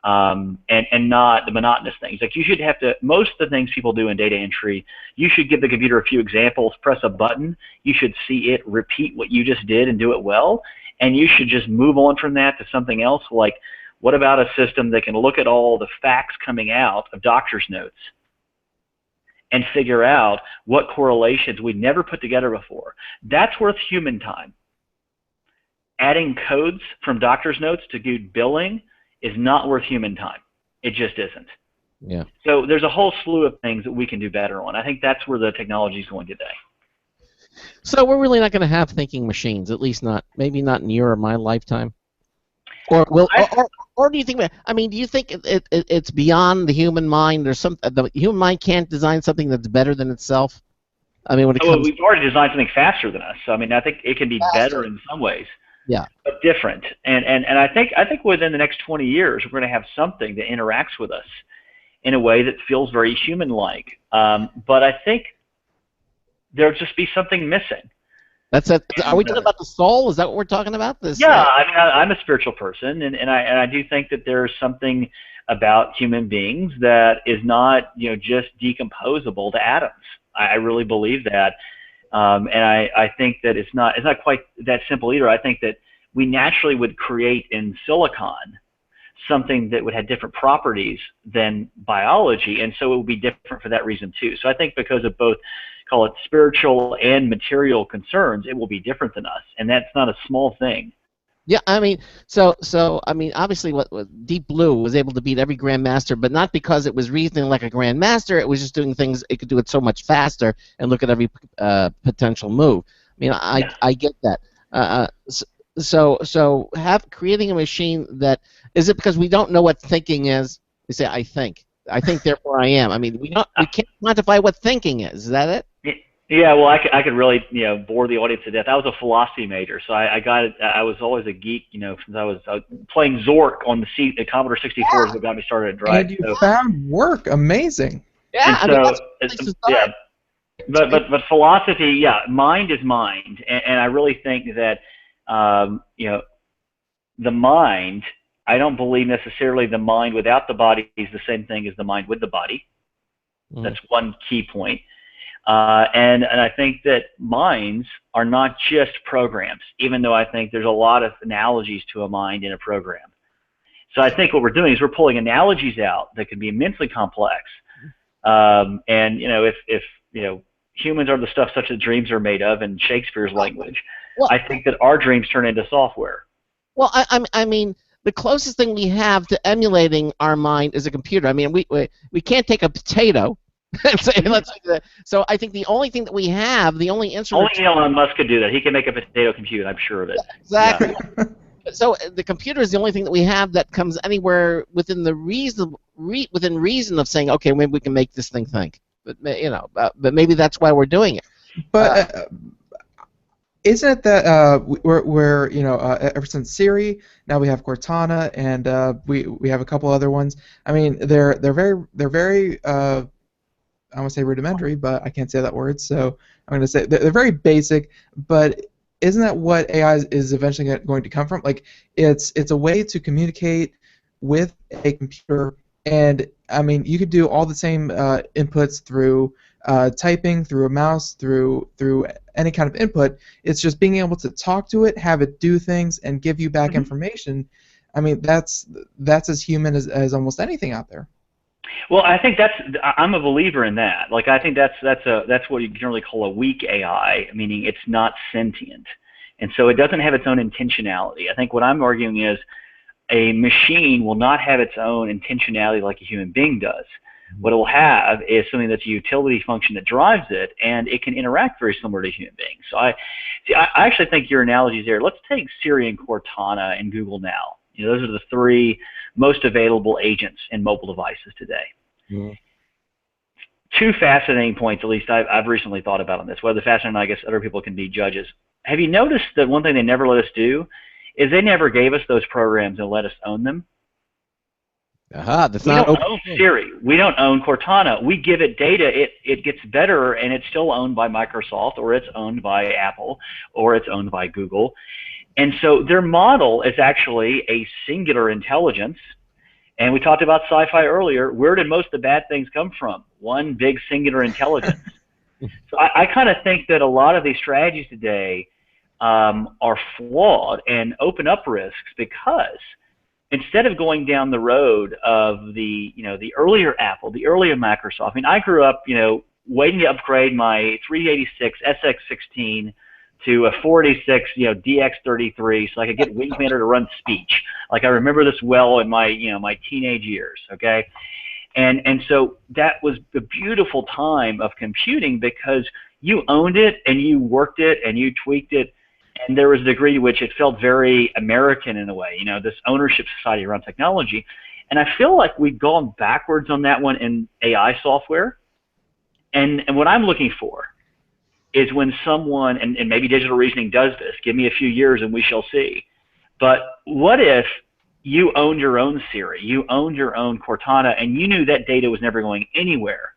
and not the monotonous things. Like you should have to, most of the things people do in data entry, you should give the computer a few examples, press a button, you should see it repeat what you just did and do it well, and you should just move on from that to something else. Like, what about a system that can look at all the facts coming out of doctor's notes and figure out what correlations we never put together before? That's worth human time. Adding codes from doctor's notes to good billing is not worth human time. It just isn't. Yeah. So there's a whole slew of things that we can do better on. I think that's where the technology is going today. So we're really not going to have thinking machines, at least maybe not in your or my lifetime. Or do you think? I mean, do you think it's beyond the human mind? There's the human mind can't design something that's better than itself. I mean, when it comes, we've already designed something faster than us. So I mean, I think it can be better in some ways. Yeah. But different. And I think within the next 20 years we're going to have something that interacts with us in a way that feels very human-like. But I think there'll just be something missing. Are we talking about the soul? Is that what we're talking about? Yeah, I mean, I'm a spiritual person, and I do think that there's something about human beings that is not just decomposable to atoms. I really believe that. And I think that it's not quite that simple either. I think that we naturally would create in silicon something that would have different properties than biology, and so it would be different for that reason too. So I think because of both, call it spiritual and material concerns, it will be different than us, and that's not a small thing. Yeah, I mean, so I mean, obviously, what Deep Blue was able to beat every grandmaster, but not because it was reasoning like a grandmaster. It was just doing things. It could do it so much faster and look at every potential move. I mean, I get that. So creating a machine that is it because we don't know what thinking is? We say I think, therefore I am. I mean, we can't quantify what thinking is. Is that it? Yeah, well, I could really bore the audience to death. I was a philosophy major, so I got it. I was always a geek, since I was playing Zork on the Commodore 64 is what got me started. Right? And you found work amazing. Yeah, yeah. But philosophy, yeah, mind is mind, and I really think that the mind. I don't believe necessarily the mind without the body is the same thing as the mind with the body. Mm. That's one key point. And I think that minds are not just programs, even though I think there's a lot of analogies to a mind in a program. So I think what we're doing is we're pulling analogies out that can be immensely complex. And if humans are the stuff such as dreams are made of in Shakespeare's language. Well, I think that our dreams turn into software. Well, I mean, the closest thing we have to emulating our mind is a computer. I mean, we can't take a potato and say, let's do that. So I think the only thing that we have, the only instrument. Only Elon Musk could do that. He can make a potato compute. I'm sure of it. Exactly. Yeah. So the computer is the only thing that we have that comes anywhere within the within reason of saying, okay, maybe we can make this thing think. But but maybe that's why we're doing it. But isn't it that we're ever since Siri, now we have Cortana, and we have a couple other ones. I mean, they're very I want to say rudimentary, but I can't say that word, so I'm going to say they're very basic. But isn't that what AI is eventually going to come from? Like, it's a way to communicate with a computer, and I mean, you could do all the same inputs through typing, through a mouse, through any kind of input. It's just being able to talk to it, have it do things, and give you back information. I mean, that's as human as almost anything out there. Well, I think I'm a believer in that. Like, I think that's what you generally call a weak AI, meaning it's not sentient, and so it doesn't have its own intentionality. I think what I'm arguing is a machine will not have its own intentionality like a human being does. What it will have is something that's a utility function that drives it, and it can interact very similar to human beings. So I actually think your analogy is there. Let's take Siri and Cortana and Google Now. Those are the three most available agents in mobile devices today. Mm-hmm. Two fascinating points, at least I've recently thought about on this. Whether fascinating, I guess other people can be judges. Have you noticed that one thing they never let us do is they never gave us those programs and let us own them? That's we not don't own Siri. We don't own Cortana. We give it data. It gets better, and it's still owned by Microsoft, or it's owned by Apple, or it's owned by Google. And so their model is actually a singular intelligence. And we talked about sci-fi earlier. Where did most of the bad things come from? One big singular intelligence. So I kind of think that a lot of these strategies today are flawed and open up risks, because instead of going down the road of the earlier Apple, the earlier Microsoft. I mean, I grew up, waiting to upgrade my 386 SX16 to a 486, DX33, so I could get Wing Commander to run speech. Like, I remember this well in my, my teenage years. Okay, and so that was the beautiful time of computing, because you owned it and you worked it and you tweaked it. And there was a degree to which it felt very American in a way, this ownership society around technology. And I feel like we've gone backwards on that one in AI software. And what I'm looking for is when someone, and maybe digital reasoning does this, give me a few years and we shall see. But what if you owned your own Siri, you owned your own Cortana, and you knew that data was never going anywhere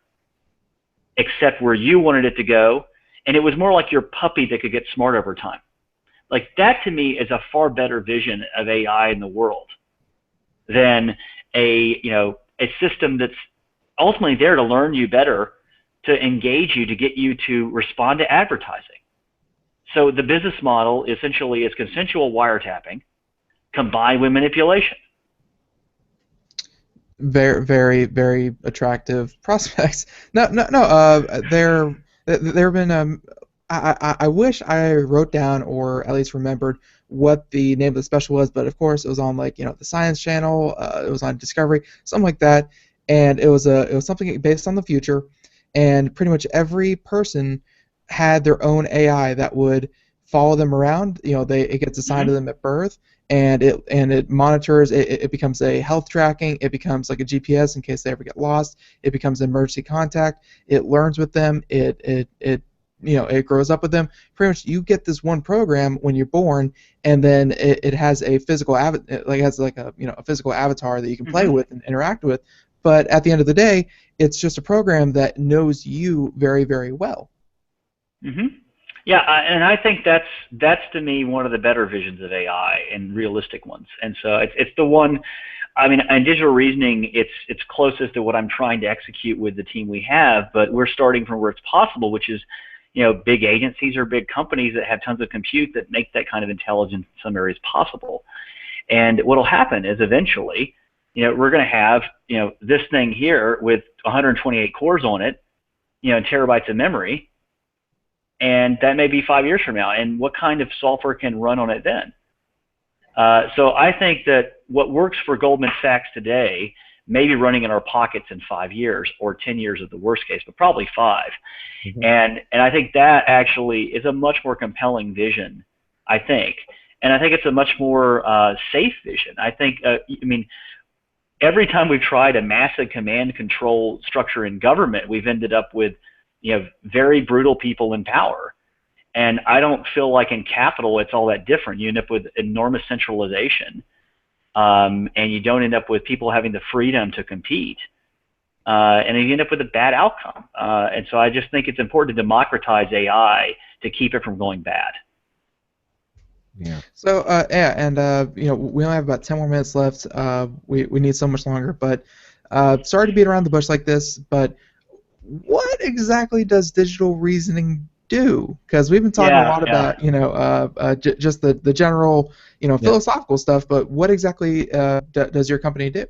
except where you wanted it to go, and it was more like your puppy that could get smart over time? Like, that to me is a far better vision of AI in the world than a system that's ultimately there to learn you better, to engage you, to get you to respond to advertising. So the business model essentially is consensual wiretapping combined with manipulation. Very, very, very attractive prospects. No. There have been. I wish I wrote down, or at least remembered, what the name of the special was, but of course it was on, like, the Science Channel. It was on Discovery, something like that, and it was something based on the future, and pretty much every person had their own AI that would follow them around. It gets assigned to them at birth, and it monitors. It becomes a health tracking. It becomes like a GPS in case they ever get lost. It becomes an emergency contact. It learns with them. It grows up with them. Pretty much, you get this one program when you're born, and then it has a physical a physical avatar that you can play with and interact with. But at the end of the day, it's just a program that knows you very, very well. Yeah, and I think that's to me one of the better visions of AI, and realistic ones. And so it's the one. I mean, in digital reasoning, it's closest to what I'm trying to execute with the team we have. But we're starting from where it's possible, which is, big agencies or big companies that have tons of compute that make that kind of intelligence in some areas possible. And what will happen is eventually, we're going to have, this thing here with 128 cores on it, and terabytes of memory, and that may be 5 years from now. And what kind of software can run on it then? So I think that what works for Goldman Sachs today may be running in our pockets in 5 years, or 10 years at the worst case, but probably 5. Mhm. And I think that actually is a much more compelling vision, I think. And I think it's a much more safe vision. I think, I mean, every time we've tried a massive command control structure in government, we've ended up with, very brutal people in power. And I don't feel like in capital it's all that different. You end up with enormous centralization, and you don't end up with people having the freedom to compete. And you end up with a bad outcome. And so I just think it's important to democratize AI to keep it from going bad. Yeah. So yeah, and we only have about 10 more minutes left. We need so much longer, but sorry to beat around the bush like this, but what exactly does digital reasoning do? Because we've been talking a lot about just the general philosophical stuff, but what exactly does your company do?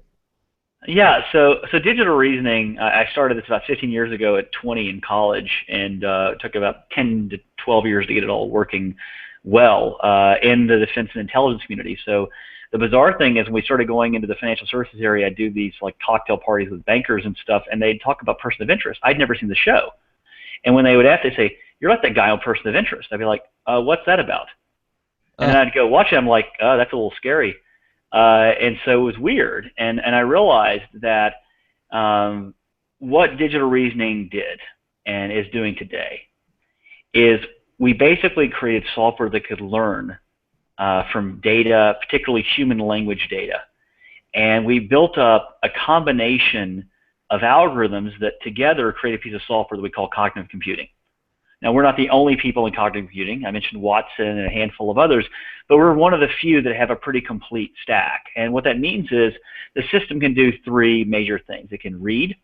Yeah, so digital reasoning, I started this about 15 years ago at 20 in college, and it took about 10 to 12 years to get it all working well in the defense and intelligence community. So the bizarre thing is when we started going into the financial services area, I'd do these like cocktail parties with bankers and stuff, and they'd talk about person of interest. I'd never seen the show. And when they would ask, they'd say, "You're like that guy on Person of Interest." I'd be like, "What's that about?" And then I'd go watch it. I'm like, "Oh, that's a little scary." And so it was weird. And I realized that what digital reasoning did and is doing today is we basically created software that could learn from data, particularly human language data. And we built up a combination of algorithms that together create a piece of software that we call cognitive computing. Now, we're not the only people in cognitive computing. I mentioned Watson and a handful of others, but we're one of the few that have a pretty complete stack. And what that means is the system can do 3 major things. It can read,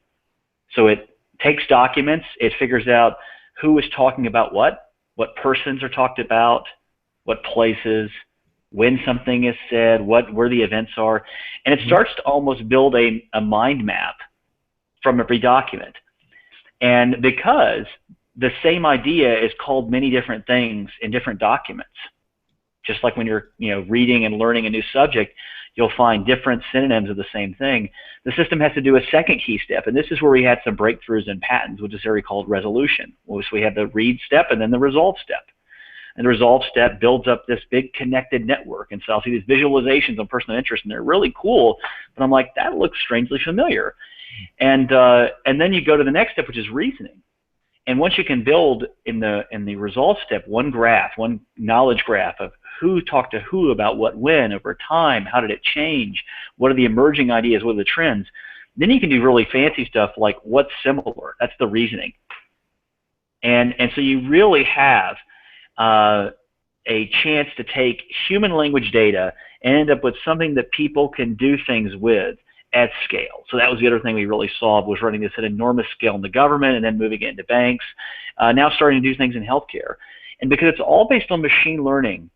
so it takes documents, it figures out who is talking about what persons are talked about, what places, when something is said, where the events are, and it starts to almost build a mind map from every document. And because the same idea is called many different things in different documents, just like when you're reading and learning a new subject, you'll find different synonyms of the same thing. The system has to do a second key step, and this is where we had some breakthroughs in patents, which is area called resolution. So we have the read step and then the resolve step. And the resolve step builds up this big connected network. And so I'll see these visualizations on person of interest, and they're really cool, but I'm like, that looks strangely familiar. And then you go to the next step, which is reasoning. And once you can build in the resolve step one graph, one knowledge graph of who talked to who about what when over time, how did it change, what are the emerging ideas, what are the trends, then you can do really fancy stuff like what's similar. That's the reasoning. And so you really have a chance to take human language data and end up with something that people can do things with at scale. So that was the other thing we really solved, was running this at enormous scale in the government and then moving it into banks, now starting to do things in healthcare. And because it's all based on machine learning,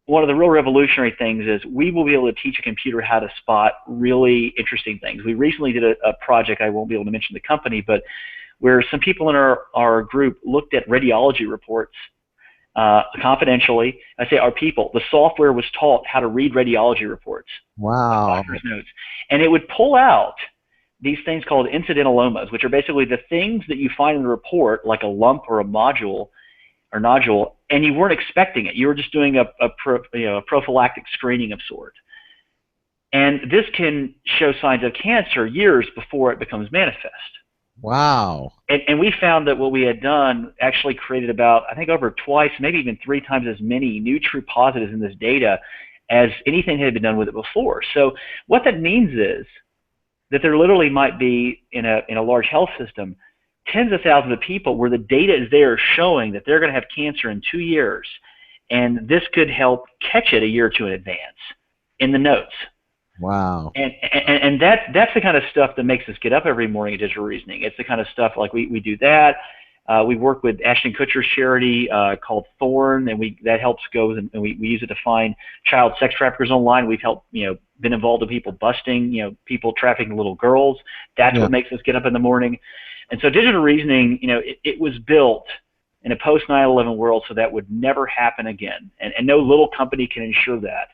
one of the real revolutionary things is we will be able to teach a computer how to spot really interesting things. We recently did a project, I won't be able to mention the company, but where some people in our group looked at radiology reports confidentially. I say our people. The software was taught how to read radiology reports. Wow. Doctor's notes. And it would pull out these things called incidentalomas, which are basically the things that you find in the report, like a lump or a nodule, and you weren't expecting it. You were just doing a prophylactic screening of sorts. And this can show signs of cancer years before it becomes manifest. Wow. And we found that what we had done actually created about, I think, over twice, maybe even 3 times as many new true positives in this data as anything that had been done with it before. So what that means is that there literally might be, in a large health system, tens of thousands of people where the data is there showing that they're going to have cancer in 2 years, and this could help catch it a year or 2 in advance in the notes. Wow. And that's the kind of stuff that makes us get up every morning at Digital Reasoning. It's the kind of stuff like we do that. We work with Ashton Kutcher's charity called Thorn, and that helps go, and we use it to find child sex traffickers online. We've helped, been involved in people busting, people trafficking little girls. That's what makes us get up in the morning. And so Digital Reasoning, it was built in a post 9/11 world so that would never happen again. And no little company can ensure that,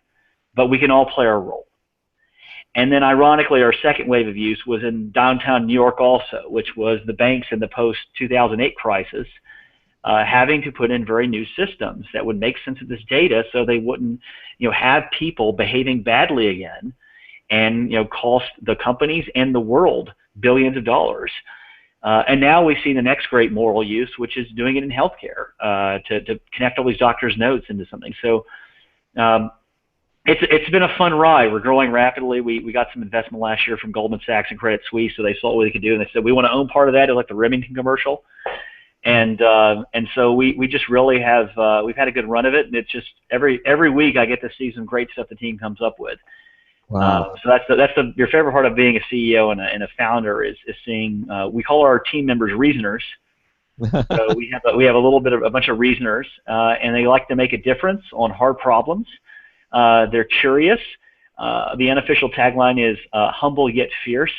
but we can all play our role. And then ironically, our second wave of use was in downtown New York also, which was the banks in the post-2008 crisis having to put in very new systems that would make sense of this data so they wouldn't have people behaving badly again and cost the companies and the world billions of dollars. And now we see the next great moral use, which is doing it in healthcare to connect all these doctors' notes into something. So it's been a fun ride. We're growing rapidly. We got some investment last year from Goldman Sachs and Credit Suisse, so they saw what they could do, and they said we want to own part of that, like the Remington commercial. And so we just really have we've had a good run of it, and it's just every week I get to see some great stuff the team comes up with. Wow. So that's your favorite part of being a CEO and a founder is seeing. We call our team members reasoners. So we have a bunch of reasoners, and they like to make a difference on hard problems. They're curious. The unofficial tagline is humble yet fierce.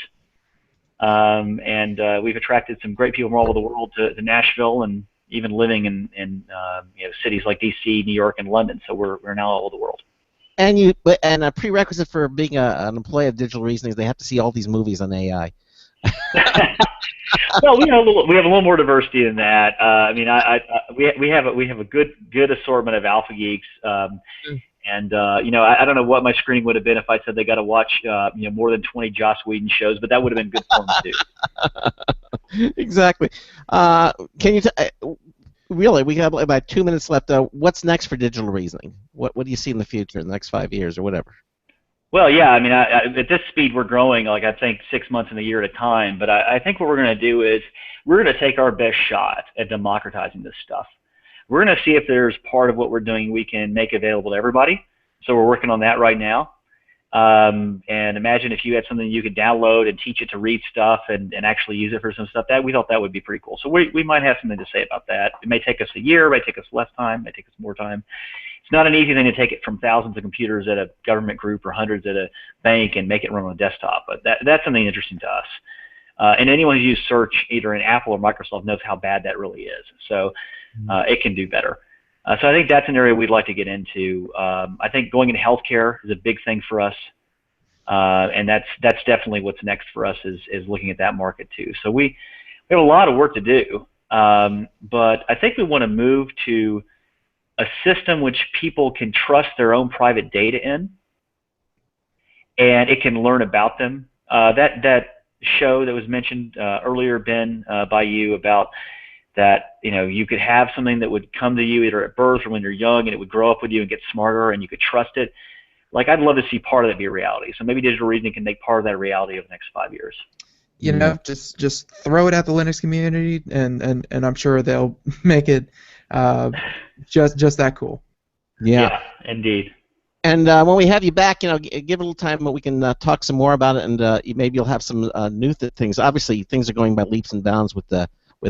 And we've attracted some great people from all over the world to Nashville, and even living in cities like DC, New York, and London. So we're now all over the world. And a prerequisite for being an employee of Digital Reasoning is they have to see all these movies on AI. Well, we have a little more diversity than that. We have a good assortment of alpha geeks. And I don't know what my screening would have been if I said they got to watch more than 20 Joss Whedon shows, but that would have been good for them too. Exactly. Can you really? We have about 2 minutes left. What's next for Digital Reasoning? What do you see in the future, in the next 5 years or whatever? Well, yeah. At this speed, we're growing I think 6 months in a year at a time. But I think what we're going to do is we're going to take our best shot at democratizing this stuff. We're going to see if there's part of what we're doing we can make available to everybody. So we're working on that right now. And imagine if you had something you could download and teach it to read stuff and actually use it for some stuff. We thought that would be pretty cool. So we might have something to say about that. It may take us a year, it may take us less time, it may take us more time. It's not an easy thing to take it from thousands of computers at a government group or hundreds at a bank and make it run on a desktop. But that's something interesting to us. And anyone who's used search either in Apple or Microsoft knows how bad that really is. So it can do better. So I think that's an area we'd like to get into. I think going into healthcare is a big thing for us, and that's definitely what's next for us is looking at that market too. So we have a lot of work to do, but I think we want to move to a system which people can trust their own private data in, and it can learn about them. That show that was mentioned earlier, Ben, by you about that you could have something that would come to you either at birth or when you're young, and it would grow up with you and get smarter, and you could trust it. I'd love to see part of that be a reality. So maybe Digital Reasoning can make part of that reality over the next 5 years. Just throw it at the Linux community, and I'm sure they'll make it just that cool. Yeah, indeed. And when we have you back, give it a little time, we can talk some more about it, and maybe you'll have some new things. Obviously, things are going by leaps and bounds with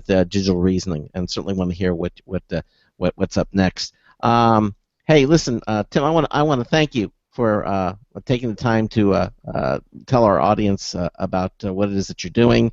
Digital Reasoning, and certainly want to hear what's up next. Hey, listen, Tim, I want to thank you for taking the time to tell our audience about what it is that you're doing,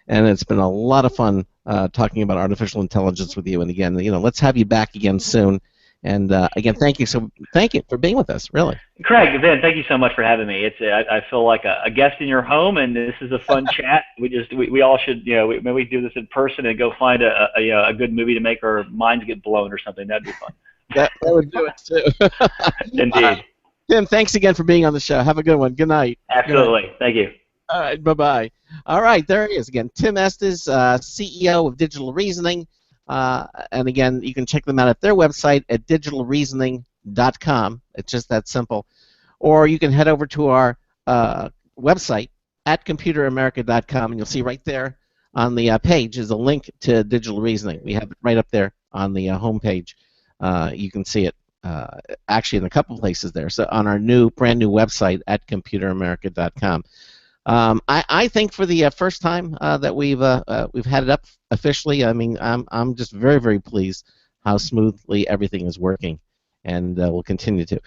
and it's been a lot of fun talking about artificial intelligence with you. And again, let's have you back again soon. And again, thank you for being with us. Really, Craig, Ben, thank you so much for having me. I feel like a guest in your home, and this is a fun chat. We all should maybe we do this in person and go find a good movie to make our minds get blown or something. That'd be fun. That would do it too. Indeed. Tim, thanks again for being on the show. Have a good one. Good night. Absolutely. Thank you. All right. Bye-bye. All right. There he is again. Tim Estes, CEO of Digital Reasoning. And again, you can check them out at their website at digitalreasoning.com. It's just that simple. Or you can head over to our website at computeramerica.com, and you'll see right there on the page is a link to Digital Reasoning. We have it right up there on the home page. You can see it actually in a couple places there. So on our brand new website at computeramerica.com. I think for the first time that we've had it up officially, I'm just very, very pleased how smoothly everything is working, and we'll continue to.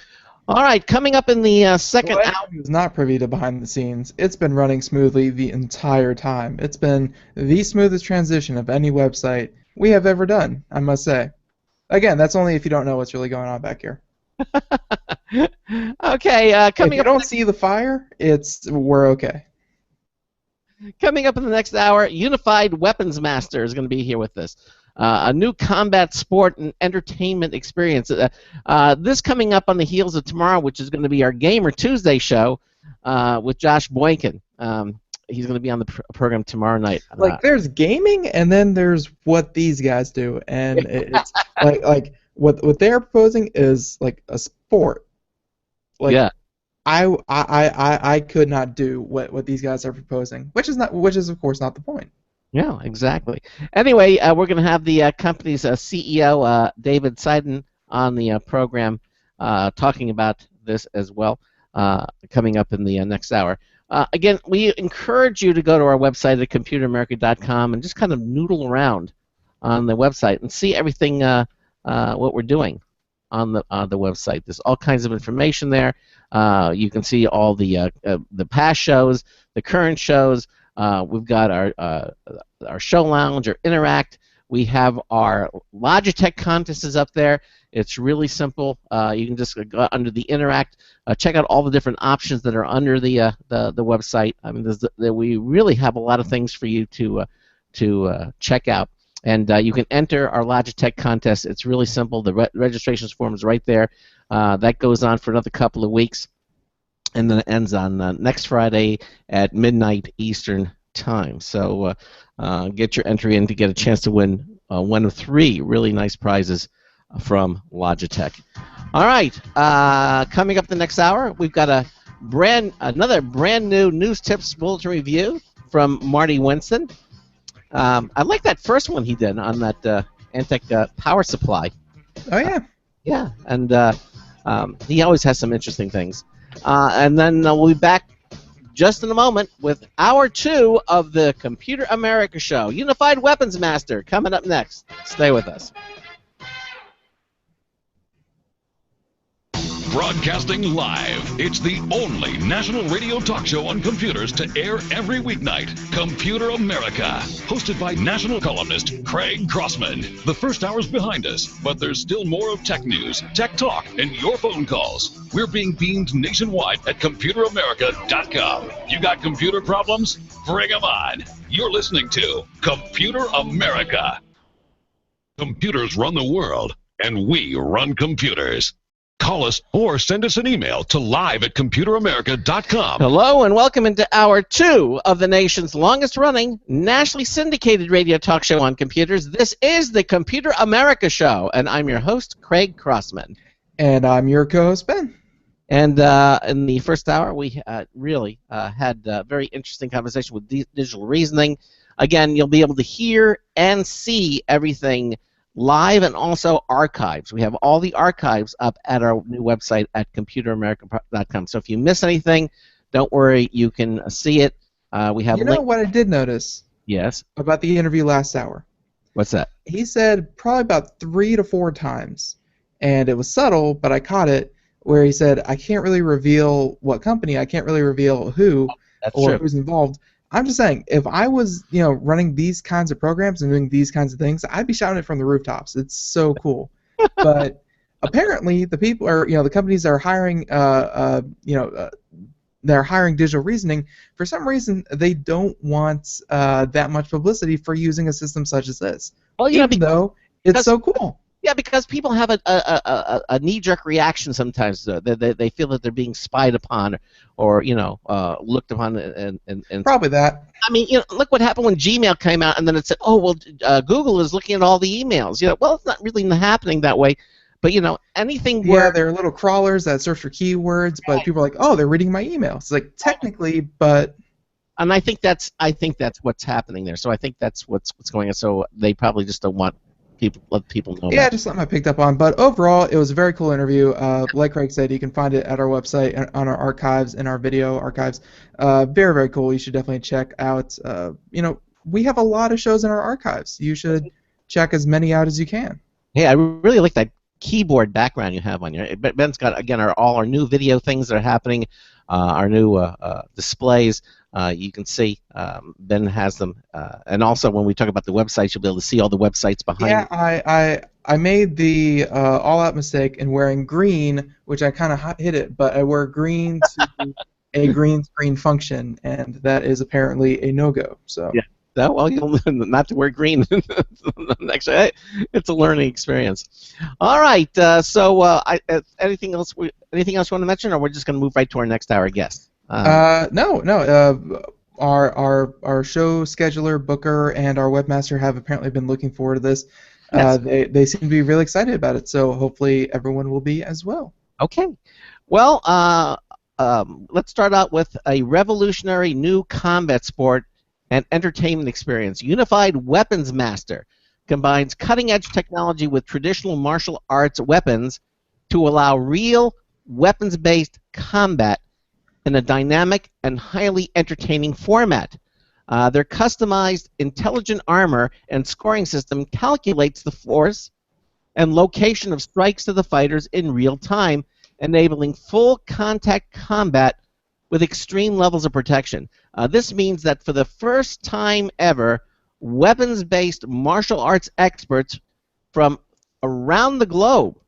All right, coming up in the second hour. Who's not privy to behind the scenes? It's been running smoothly the entire time. It's been the smoothest transition of any website we have ever done, I must say. Again, that's only if you don't know what's really going on back here. Okay, If coming you up. don't see the fire, we're okay. Coming up in the next hour, Unified Weapons Master is going to be here with us. A new combat sport and entertainment experience. This coming up on the heels of tomorrow, which is going to be our Gamer Tuesday show with Josh Boykin. He's going to be on the program tomorrow night. Like, there's gaming, and then there's what these guys do, and it's like what they're proposing is like a sport. Like, yeah. I could not do what these guys are proposing, which is of course not the point. Yeah, exactly. Anyway, we're going to have the company's CEO, David Seiden, on the program talking about this as well, coming up in the next hour. Again, we encourage you to go to our website at computeramerica.com and just kind of noodle around on the website and see everything what we're doing on the website. There's all kinds of information there. You can see all the past shows, the current shows. We've got our show lounge, our Interact. We have our Logitech contest is up there. It's really simple. You can just go under the Interact, check out all the different options that are under the website. I mean, we really have a lot of things for you to check out. And you can enter our Logitech contest. It's really simple. The registration form is right there. That goes on for another couple of weeks, and then it ends on next Friday at midnight Eastern Time. So get your entry in to get a chance to win one of 3 really nice prizes from Logitech. All right, coming up the next hour, we've got another brand new news tips bulletin review from Marty Winston. I like that first one he did on that Antec power supply. Oh yeah. Yeah, and he always has some interesting things. And then we'll be back just in a moment with Hour 2 of the Computer America Show. Unified Weapons Master coming up next. Stay with us. Broadcasting live. It's the only national radio talk show on computers to air every weeknight. Computer America. Hosted by national columnist Craig Crossman. The first hour's behind us, but there's still more of tech news, tech talk, and your phone calls. We're being beamed nationwide at ComputerAmerica.com. You got computer problems? Bring them on. You're listening to Computer America. Computers run the world, and we run computers. Call us or send us an email to live@computeramerica.com. Hello and welcome into Hour 2 of the nation's longest-running, nationally syndicated radio talk show on computers. This is the Computer America Show, and I'm your host, Craig Crossman. And I'm your co-host, Ben. And in the first hour, we really had a very interesting conversation with Digital Reasoning. Again, you'll be able to hear and see everything live and also archives. We have all the archives up at our new website at ComputerAmerica.com. So if you miss anything, don't worry, you can see it. We have. You know what I did notice? Yes. About the interview last hour. What's that? He said probably about 3 to 4 times, and it was subtle, but I caught it, where he said, I can't really reveal what company, I can't really reveal who or who's involved. I'm just saying, if I was, running these kinds of programs and doing these kinds of things, I'd be shouting it from the rooftops. It's so cool. But apparently, the people are, the companies are hiring, they're hiring Digital Reasoning. For some reason, they don't want that much publicity for using a system such as this. Well, even though it's so cool. Yeah, because people have a knee-jerk reaction sometimes. They feel that they're being spied upon, or looked upon, and probably that. I mean, look what happened when Gmail came out, and then it said, "Oh, well, Google is looking at all the emails." Well, it's not really happening that way, but anything where there are little crawlers that search for keywords, but people are like, "Oh, they're reading my emails." It's like technically, but. And I think that's what's happening there. So I think that's what's going on. So they probably just don't want. Let people know. Yeah, just something I picked up on. But overall, it was a very cool interview. Like Craig said, you can find it at our website, on our archives, in our video archives. Very, very cool. You should definitely check out. We have a lot of shows in our archives. You should check as many out as you can. Hey, I really like that keyboard background you have on your. Ben's got, again, all our new video things that are happening, our new displays. You can see Ben has them, and also when we talk about the websites, you'll be able to see all the websites behind. Yeah, I made the all-out mistake in wearing green, which I kind of hit it, but I wear green to a green screen function, and that is apparently a no-go. So. Yeah. That, well, you'll not to wear green. Actually, it's a learning experience. All right. Anything else? Anything else you want to mention, or we're just going to move right to our next hour guest? No. Our show scheduler, Booker, and our webmaster have apparently been looking forward to this. Yes. They seem to be really excited about it, so hopefully everyone will be as well. Okay. Well, let's start out with a revolutionary new combat sport and entertainment experience. Unified Weapons Master combines cutting-edge technology with traditional martial arts weapons to allow real weapons-based combat in a dynamic and highly entertaining format. Their customized intelligent armor and scoring system calculates the force and location of strikes to the fighters in real time, enabling full contact combat with extreme levels of protection. This means that for the first time ever, weapons-based martial arts experts from around the globe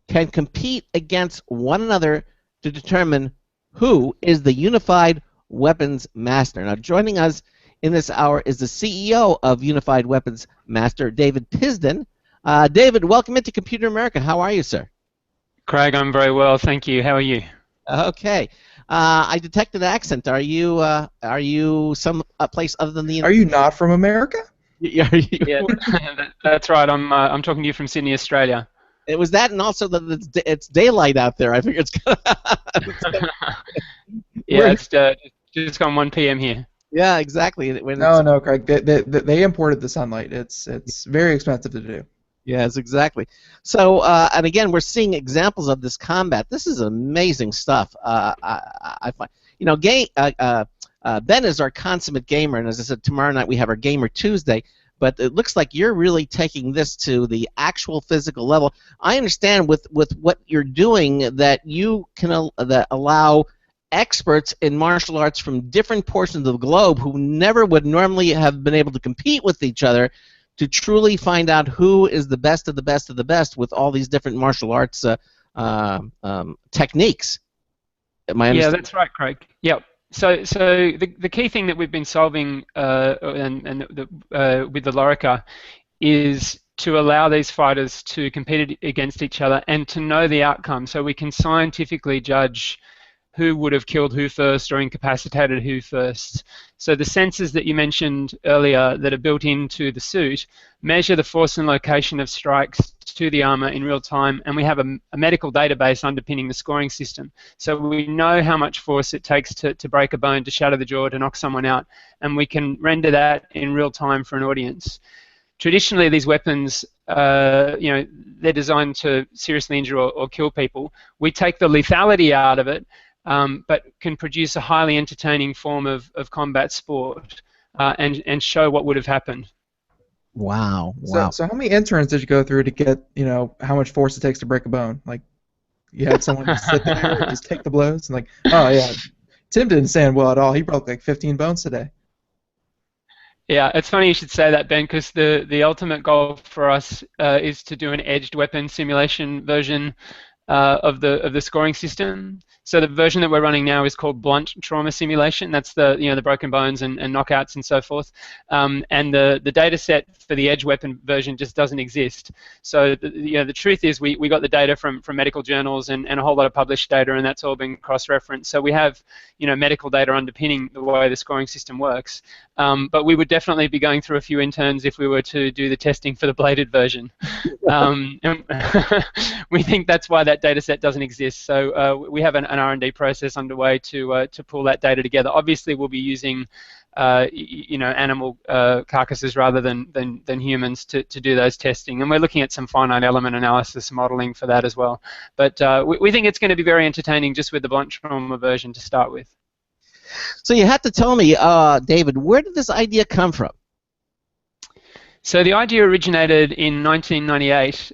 can compete against one another to determine who is the Unified Weapons Master. Now, joining us in this hour is the CEO of Unified Weapons Master, David Pisden. David, welcome into Computer America. How are you, sir? Craig, I'm very well, thank you. How are you? Okay. I detected an accent. Are you some place other than the? Are you not from America? Yeah, that's right. I'm talking to you from Sydney, Australia. It was that, and also that it's daylight out there. I figure it's gonna. Yeah, it's just gone 1 p.m. here. Yeah, exactly. No, Craig. They imported the sunlight. It's very expensive to do. Yes, exactly. So, and again, we're seeing examples of this combat. This is amazing stuff. I find, Ben is our consummate gamer, and as I said, tomorrow night we have our Gamer Tuesday. But it looks like you're really taking this to the actual physical level. I understand with what you're doing that you can allow experts in martial arts from different portions of the globe who never would normally have been able to compete with each other to truly find out who is the best of the best of the best with all these different martial arts techniques. Yeah, that's right, Craig. Yep. So the key thing that we've been solving with the Lorica is to allow these fighters to compete against each other and to know the outcome, so we can scientifically judge who would have killed who first or incapacitated who first. So the sensors that you mentioned earlier that are built into the suit measure the force and location of strikes to the armor in real time, and we have a medical database underpinning the scoring system. So we know how much force it takes to break a bone, to shatter the jaw, to knock someone out, and we can render that in real time for an audience. Traditionally, these weapons, they're designed to seriously injure or kill people. We take the lethality out of it, but can produce a highly entertaining form of combat sport and show what would have happened. Wow. So how many interns did you go through to get, how much force it takes to break a bone? Like, you had someone just sit there and just take the blows and like, oh yeah, Tim didn't stand well at all. He broke like 15 bones today. Yeah, it's funny you should say that, Ben, because the ultimate goal for us is to do an edged weapon simulation version of the scoring system. So the version that we're running now is called Blunt Trauma Simulation. That's the broken bones and knockouts and so forth. And the data set for the edge weapon version just doesn't exist. So the truth is we got the data from medical journals and a whole lot of published data, and that's all been cross-referenced. So we have medical data underpinning the way the scoring system works. But we would definitely be going through a few interns if we were to do the testing for the bladed version. We think that's why that data set doesn't exist. So we have an R&D process underway to pull that data together. Obviously, we'll be using animal carcasses rather than humans to do those testing, and we're looking at some finite element analysis modeling for that as well. But we think it's going to be very entertaining just with the blunt trauma version to start with. So you have to tell me, David, where did this idea come from? So the idea originated in 1998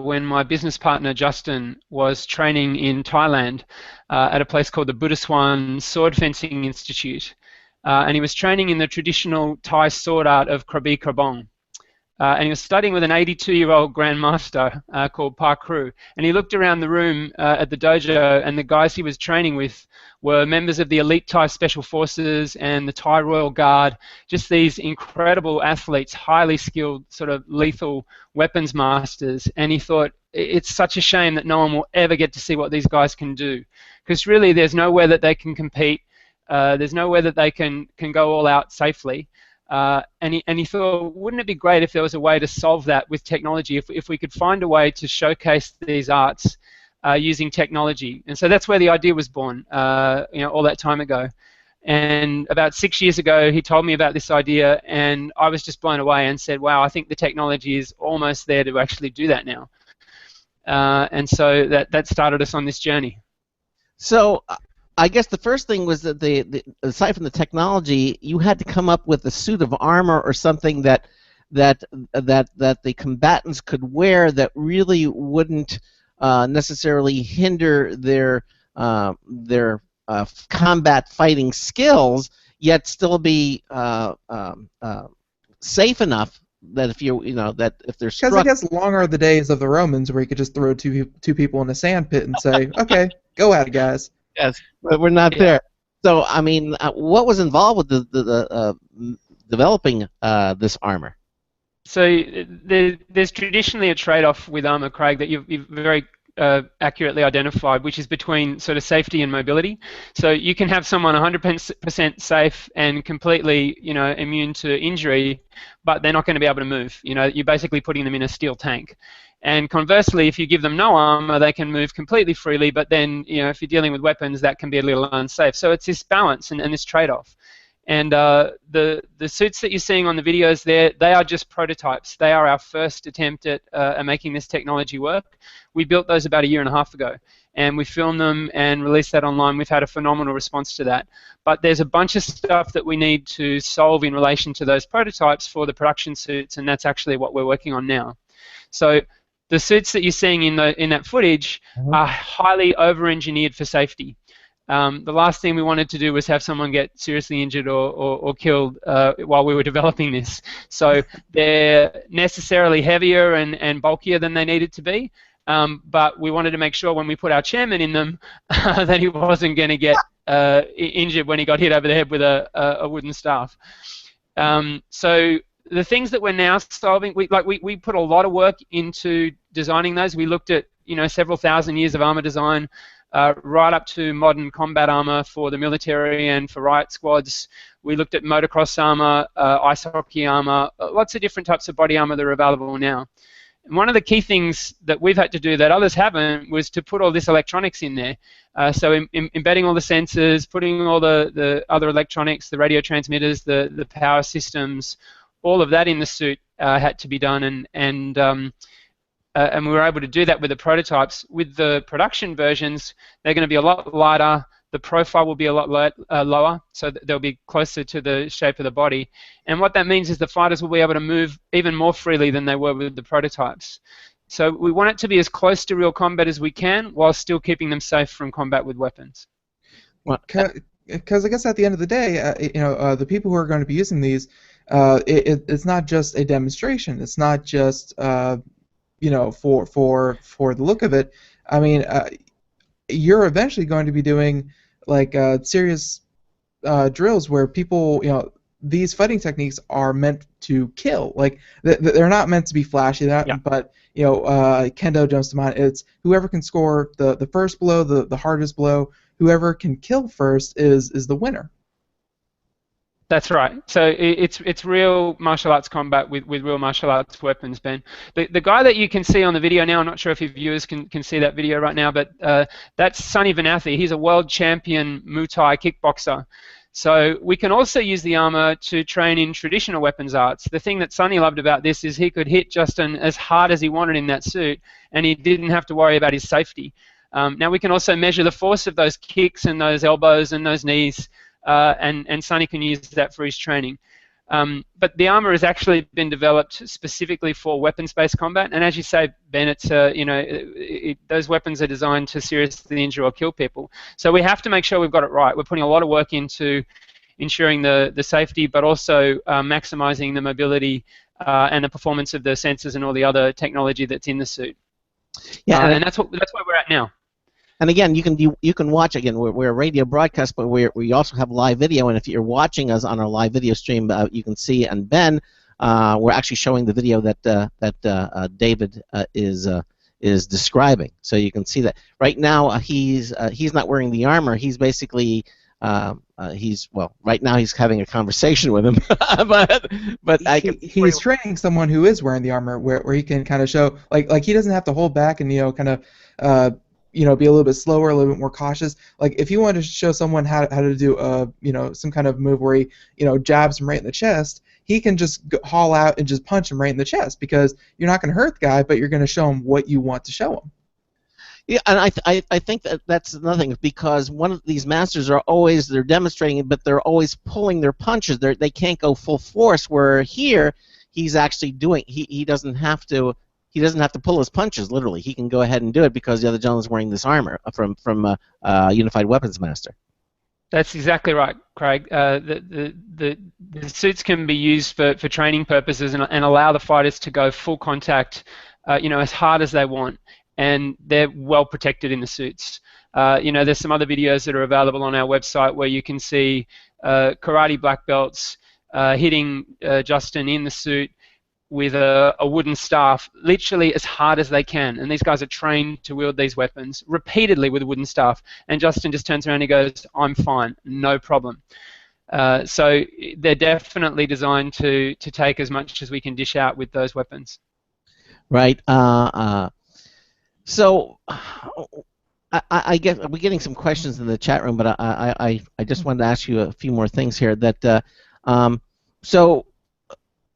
when my business partner Justin was training in Thailand at a place called the Buddha Swan Sword Fencing Institute. and he was training in the traditional Thai sword art of Krabi Krabong. And he was studying with an 82-year-old grandmaster called Pa Kru. And he looked around the room at the dojo, and the guys he was training with were members of the elite Thai Special Forces and the Thai Royal Guard, just these incredible athletes, highly skilled, sort of lethal weapons masters. And he thought, it's such a shame that no one will ever get to see what these guys can do. Because really, there's nowhere that they can compete. There's nowhere that they can go all out safely. And he thought, wouldn't it be great if there was a way to solve that with technology, if we could find a way to showcase these arts using technology. And so that's where the idea was born, all that time ago. And about 6 years ago, he told me about this idea, and I was just blown away and said, wow, I think the technology is almost there to actually do that now. And so that started us on this journey. So I guess the first thing was that aside from the technology, you had to come up with a suit of armor or something that the combatants could wear that really wouldn't necessarily hinder their combat fighting skills, yet still be safe enough that if they're struck. Because I guess long are the days of the Romans where you could just throw two people in a sand pit and say, okay, go at it, guys. Yes, but we're not there. So, I mean, what was involved with the developing this armor? So there's traditionally a trade-off with armor, Craig, that you've very accurately identified, which is between sort of safety and mobility. So you can have someone 100% safe and completely, immune to injury, but they're not going to be able to move. You're basically putting them in a steel tank. And conversely, if you give them no armor, they can move completely freely, but then, if you're dealing with weapons, that can be a little unsafe. So it's this balance and this trade-off. And the suits that you're seeing on the videos there, they are just prototypes. They are our first attempt at making this technology work. We built those about 1.5 years ago, and we filmed them and released that online. We've had a phenomenal response to that. But there's a bunch of stuff that we need to solve in relation to those prototypes for the production suits, and that's actually what we're working on now. So the suits that you're seeing in that footage are highly over-engineered for safety. The last thing we wanted to do was have someone get seriously injured or killed while we were developing this. So they're necessarily heavier and bulkier than they needed to be, but we wanted to make sure when we put our chairman in them that he wasn't going to get injured when he got hit over the head with a wooden staff. So the things that we're now solving, we put a lot of work into designing those. We looked at several thousand years of armor design, right up to modern combat armor for the military and for riot squads. We looked at motocross armor, ice hockey armor, lots of different types of body armor that are available now. And one of the key things that we've had to do that others haven't was to put all this electronics in there. So embedding all the sensors, putting all the other electronics, the radio transmitters, the power systems, all of that in the suit had to be done, and we were able to do that with the prototypes. With the production versions, they're going to be a lot lighter. The profile will be a lot lower, so they'll be closer to the shape of the body. And what that means is the fighters will be able to move even more freely than they were with the prototypes. So we want it to be as close to real combat as we can, while still keeping them safe from combat with weapons. Because I guess at the end of the day, the people who are going to be using these, it's not just a demonstration. It's not just for the look of it. I mean, you're eventually going to be doing like serious drills where people, these fighting techniques are meant to kill. Like they're not meant to be flashy. But kendo jumps to mind. It's whoever can score the first blow, the hardest blow. Whoever can kill first is the winner. That's right. So it's real martial arts combat with real martial arts weapons, Ben. The guy that you can see on the video now, I'm not sure if your viewers can see that video right now, but that's Sonny Vanathi. He's a world champion Muay Thai kickboxer. So we can also use the armor to train in traditional weapons arts. The thing that Sonny loved about this is he could hit Justin as hard as he wanted in that suit, and he didn't have to worry about his safety. Now we can also measure the force of those kicks and those elbows and those knees, and Sonny can use that for his training. But the armor has actually been developed specifically for weapons-based combat, and as you say, Ben, it's those weapons are designed to seriously injure or kill people. So we have to make sure we've got it right. We're putting a lot of work into ensuring the safety, but also maximizing the mobility and the performance of the sensors and all the other technology that's in the suit. Yeah, and that's where we're at now. And again, you can watch, again, we're a radio broadcast, but we also have live video, and if you're watching us on our live video stream, you can see, and Ben, we're actually showing the video that David is describing. So you can see that right now he's not wearing the armor. He's basically right now he's having a conversation with him, but he's training someone who is wearing the armor, where he can kind of show like he doesn't have to hold back and kind of be a little bit slower, a little bit more cautious. Like if you wanted to show someone how to do some kind of move where he jabs him right in the chest, he can just haul out and just punch him right in the chest, because you're not going to hurt the guy, but you're going to show him what you want to show him. Yeah, and I think that's another thing, because one of these masters they're demonstrating it, but they're always pulling their punches. They can't go full force. Where here he's actually doing he doesn't have to pull his punches literally. He can go ahead and do it because the other gentleman's wearing this armor from Unified Weapons Master. That's exactly right, Craig. The suits can be used for training purposes and allow the fighters to go full contact, as hard as they want, and they're well protected in the suits. There's some other videos that are available on our website where you can see karate black belts hitting Justin in the suit with a wooden staff, literally as hard as they can. And these guys are trained to wield these weapons repeatedly with a wooden staff. And Justin just turns around and goes, "I'm fine, no problem." So they're definitely designed to take as much as we can dish out with those weapons. Right. So I get we're getting some questions in the chat room, but I just wanted to ask you a few more things here. So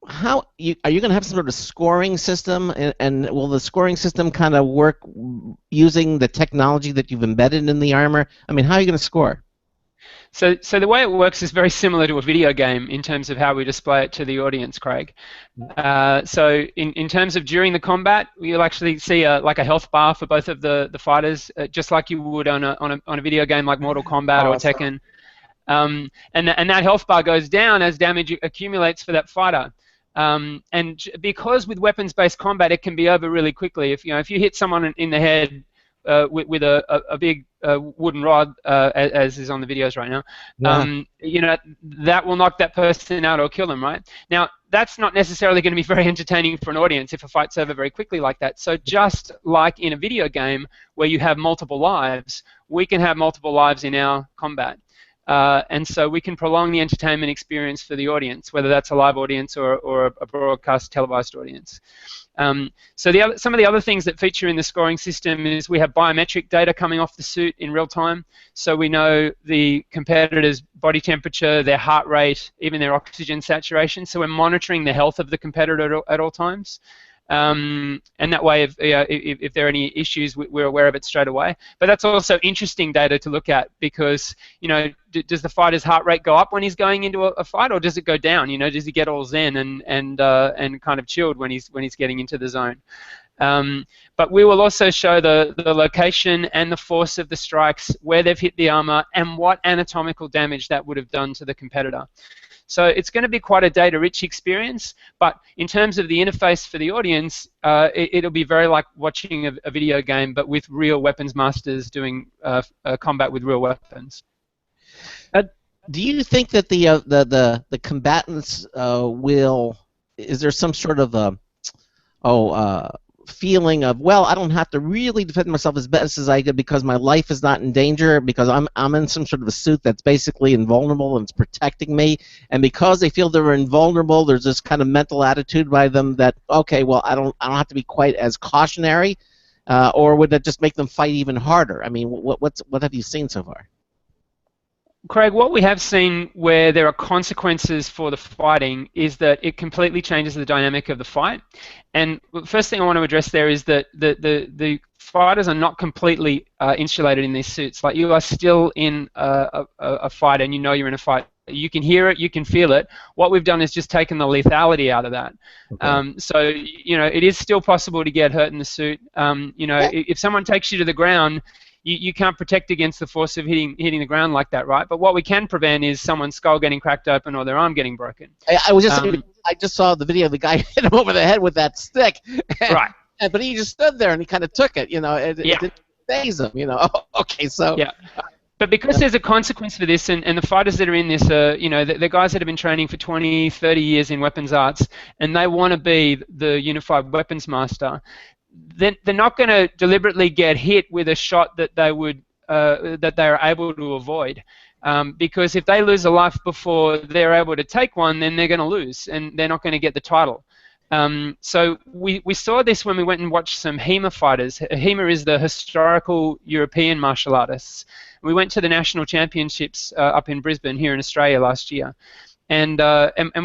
are you going to have some sort of scoring system, and will the scoring system kind of work using the technology that you've embedded in the armor? I mean, how are you going to score? So the way it works is very similar to a video game in terms of how we display it to the audience, Craig. So in terms of during the combat, you'll actually see like a health bar for both of the fighters, just like you would on a video game like Mortal Kombat or Tekken. And that health bar goes down as damage accumulates for that fighter. And because with weapons-based combat, it can be over really quickly. If you hit someone in the head with a big wooden rod, as is on the videos right now, that will knock that person out or kill them, right? Now, that's not necessarily going to be very entertaining for an audience if a fight's over very quickly like that. So just like in a video game where you have multiple lives, we can have multiple lives in our combat. And so we can prolong the entertainment experience for the audience, whether that's a live audience or a broadcast televised audience. So some of the other things that feature in the scoring system is we have biometric data coming off the suit in real time, so we know the competitor's body temperature, their heart rate, even their oxygen saturation. So we're monitoring the health of the competitor at all times. And that way, if there are any issues, we're aware of it straight away. But that's also interesting data to look at because, does the fighter's heart rate go up when he's going into a fight, or does it go down? Does he get all zen and kind of chilled when he's getting into the zone? But we will also show the location and the force of the strikes, where they've hit the armor, and what anatomical damage that would have done to the competitor. So it's going to be quite a data-rich experience, but in terms of the interface for the audience, it'll be very like watching a video game, but with real weapons masters doing combat with real weapons. Do you think that the combatants is there some sort of feeling of, well, I don't have to really defend myself as best as I could because my life is not in danger, because I'm in some sort of a suit that's basically invulnerable and it's protecting me, and because they feel they're invulnerable, there's this kind of mental attitude by them that, okay, well, I don't have to be quite as cautionary, or would that just make them fight even harder? I mean, what have you seen so far? Craig, what we have seen where there are consequences for the fighting is that it completely changes the dynamic of the fight. And the first thing I want to address there is that the fighters are not completely insulated in these suits. Like, you are still in a fight, and you're in a fight. You can hear it, you can feel it. What we've done is just taken the lethality out of that. Okay. So, it is still possible to get hurt in the suit. If someone takes you to the ground, you can't protect against the force of hitting the ground like that, right? But what we can prevent is someone's skull getting cracked open or their arm getting broken. I was just I just saw the video of the guy hit him over the head with that stick. Right. But he just stood there and he kind of took it, It didn't faze him, Okay, so. Yeah. But because there's a consequence for this, and the fighters that are in this are, the guys that have been training for 20, 30 years in weapons arts, and they want to be the unified weapons master, then they're not going to deliberately get hit with a shot that they would that they are able to avoid. Because if they lose a life before they're able to take one, then they're going to lose, and they're not going to get the title. So we saw this when we went and watched some HEMA fighters. HEMA is the historical European martial artists. We went to the national championships up in Brisbane here in Australia last year, and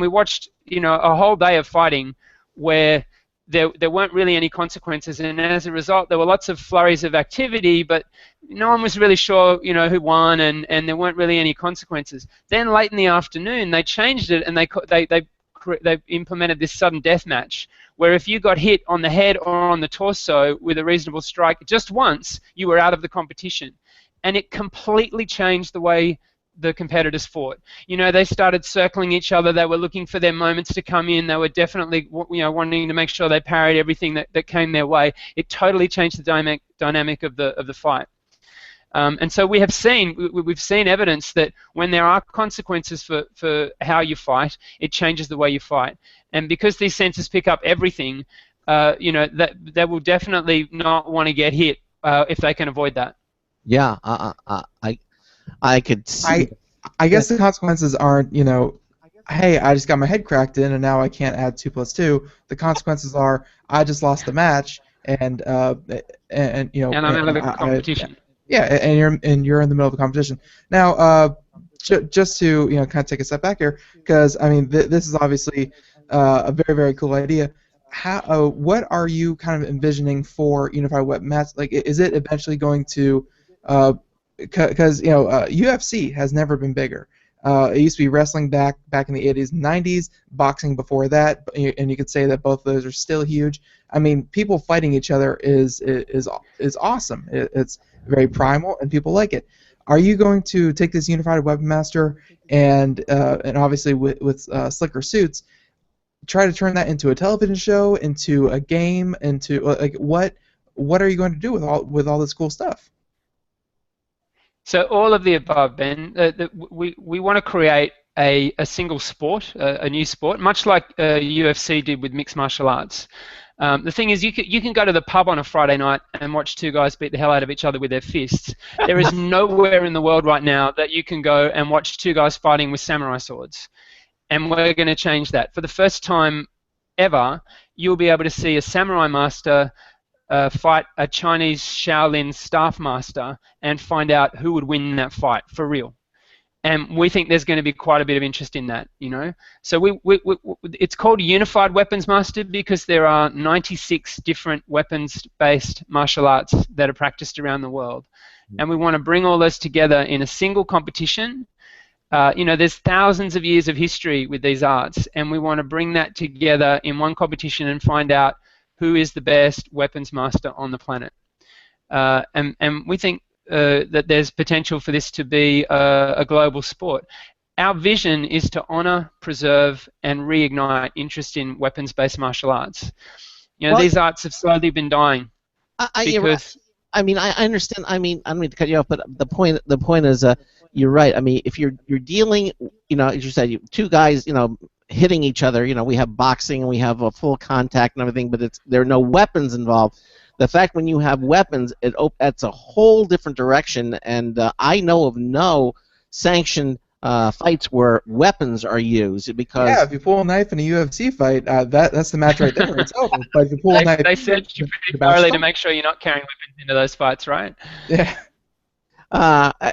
we watched a whole day of fighting where there weren't really any consequences, and as a result there were lots of flurries of activity, but no one was really sure who won, and there weren't really any consequences. Then late in the afternoon they changed it, and they implemented this sudden death match where if you got hit on the head or on the torso with a reasonable strike just once, you were out of the competition. And it completely changed the way the competitors fought. They started circling each other. They were looking for their moments to come in. They were definitely wanting to make sure they parried everything that came their way. It totally changed the dynamic of the fight. And so we've seen evidence that when there are consequences for how you fight, it changes the way you fight. And because these sensors pick up everything, that they will definitely not want to get hit if they can avoid that. Yeah, I could see. I guess the consequences aren't, hey, I just got my head cracked in and now I can't add 2 + 2. The consequences are I just lost the match and I'm out of the competition. And you're in the middle of the competition. Now, just to kind of take a step back here, because I mean this is obviously a very, very cool idea. What are you kind of envisioning for unified weapon match? Like, is it eventually going to because UFC has never been bigger. It used to be wrestling back in the 80s and 90s, boxing before that, and you could say that both of those are still huge. I mean, people fighting each other is awesome. It's very primal, and people like it. Are you going to take this unified weapon master and obviously with slicker suits, try to turn that into a television show, into a game, into what are you going to do with all this cool stuff? So all of the above, Ben. We want to create a single sport, a new sport, much like UFC did with mixed martial arts. The thing is, you can go to the pub on a Friday night and watch two guys beat the hell out of each other with their fists. There is nowhere in the world right now that you can go and watch two guys fighting with samurai swords. And we're going to change that. For the first time ever, you'll be able to see a samurai master fight a Chinese Shaolin staff master and find out who would win that fight for real. And we think there's going to be quite a bit of interest in that, So it's called Unified Weapons Master because there are 96 different weapons-based martial arts that are practiced around the world. And we want to bring all those together in a single competition. There's thousands of years of history with these arts, and we want to bring that together in one competition and find out who is the best weapons master on the planet. And we think that there's potential for this to be a global sport. Our vision is to honor, preserve, and reignite interest in weapons-based martial arts. These arts have slowly been dying. I mean, I understand. I mean, I don't mean to cut you off, but the point is, you're right. I mean, if you're dealing, as you said, two guys, hitting each other. We have boxing and we have a full contact and everything, but there are no weapons involved. The fact when you have weapons, it's a whole different direction. And I know of no sanctioned fights where weapons are used because if you pull a knife in a UFC fight, that's the match right there. It's over. But if you pull a knife, they search you pretty thoroughly to make sure you're not carrying weapons into those fights, right? Yeah.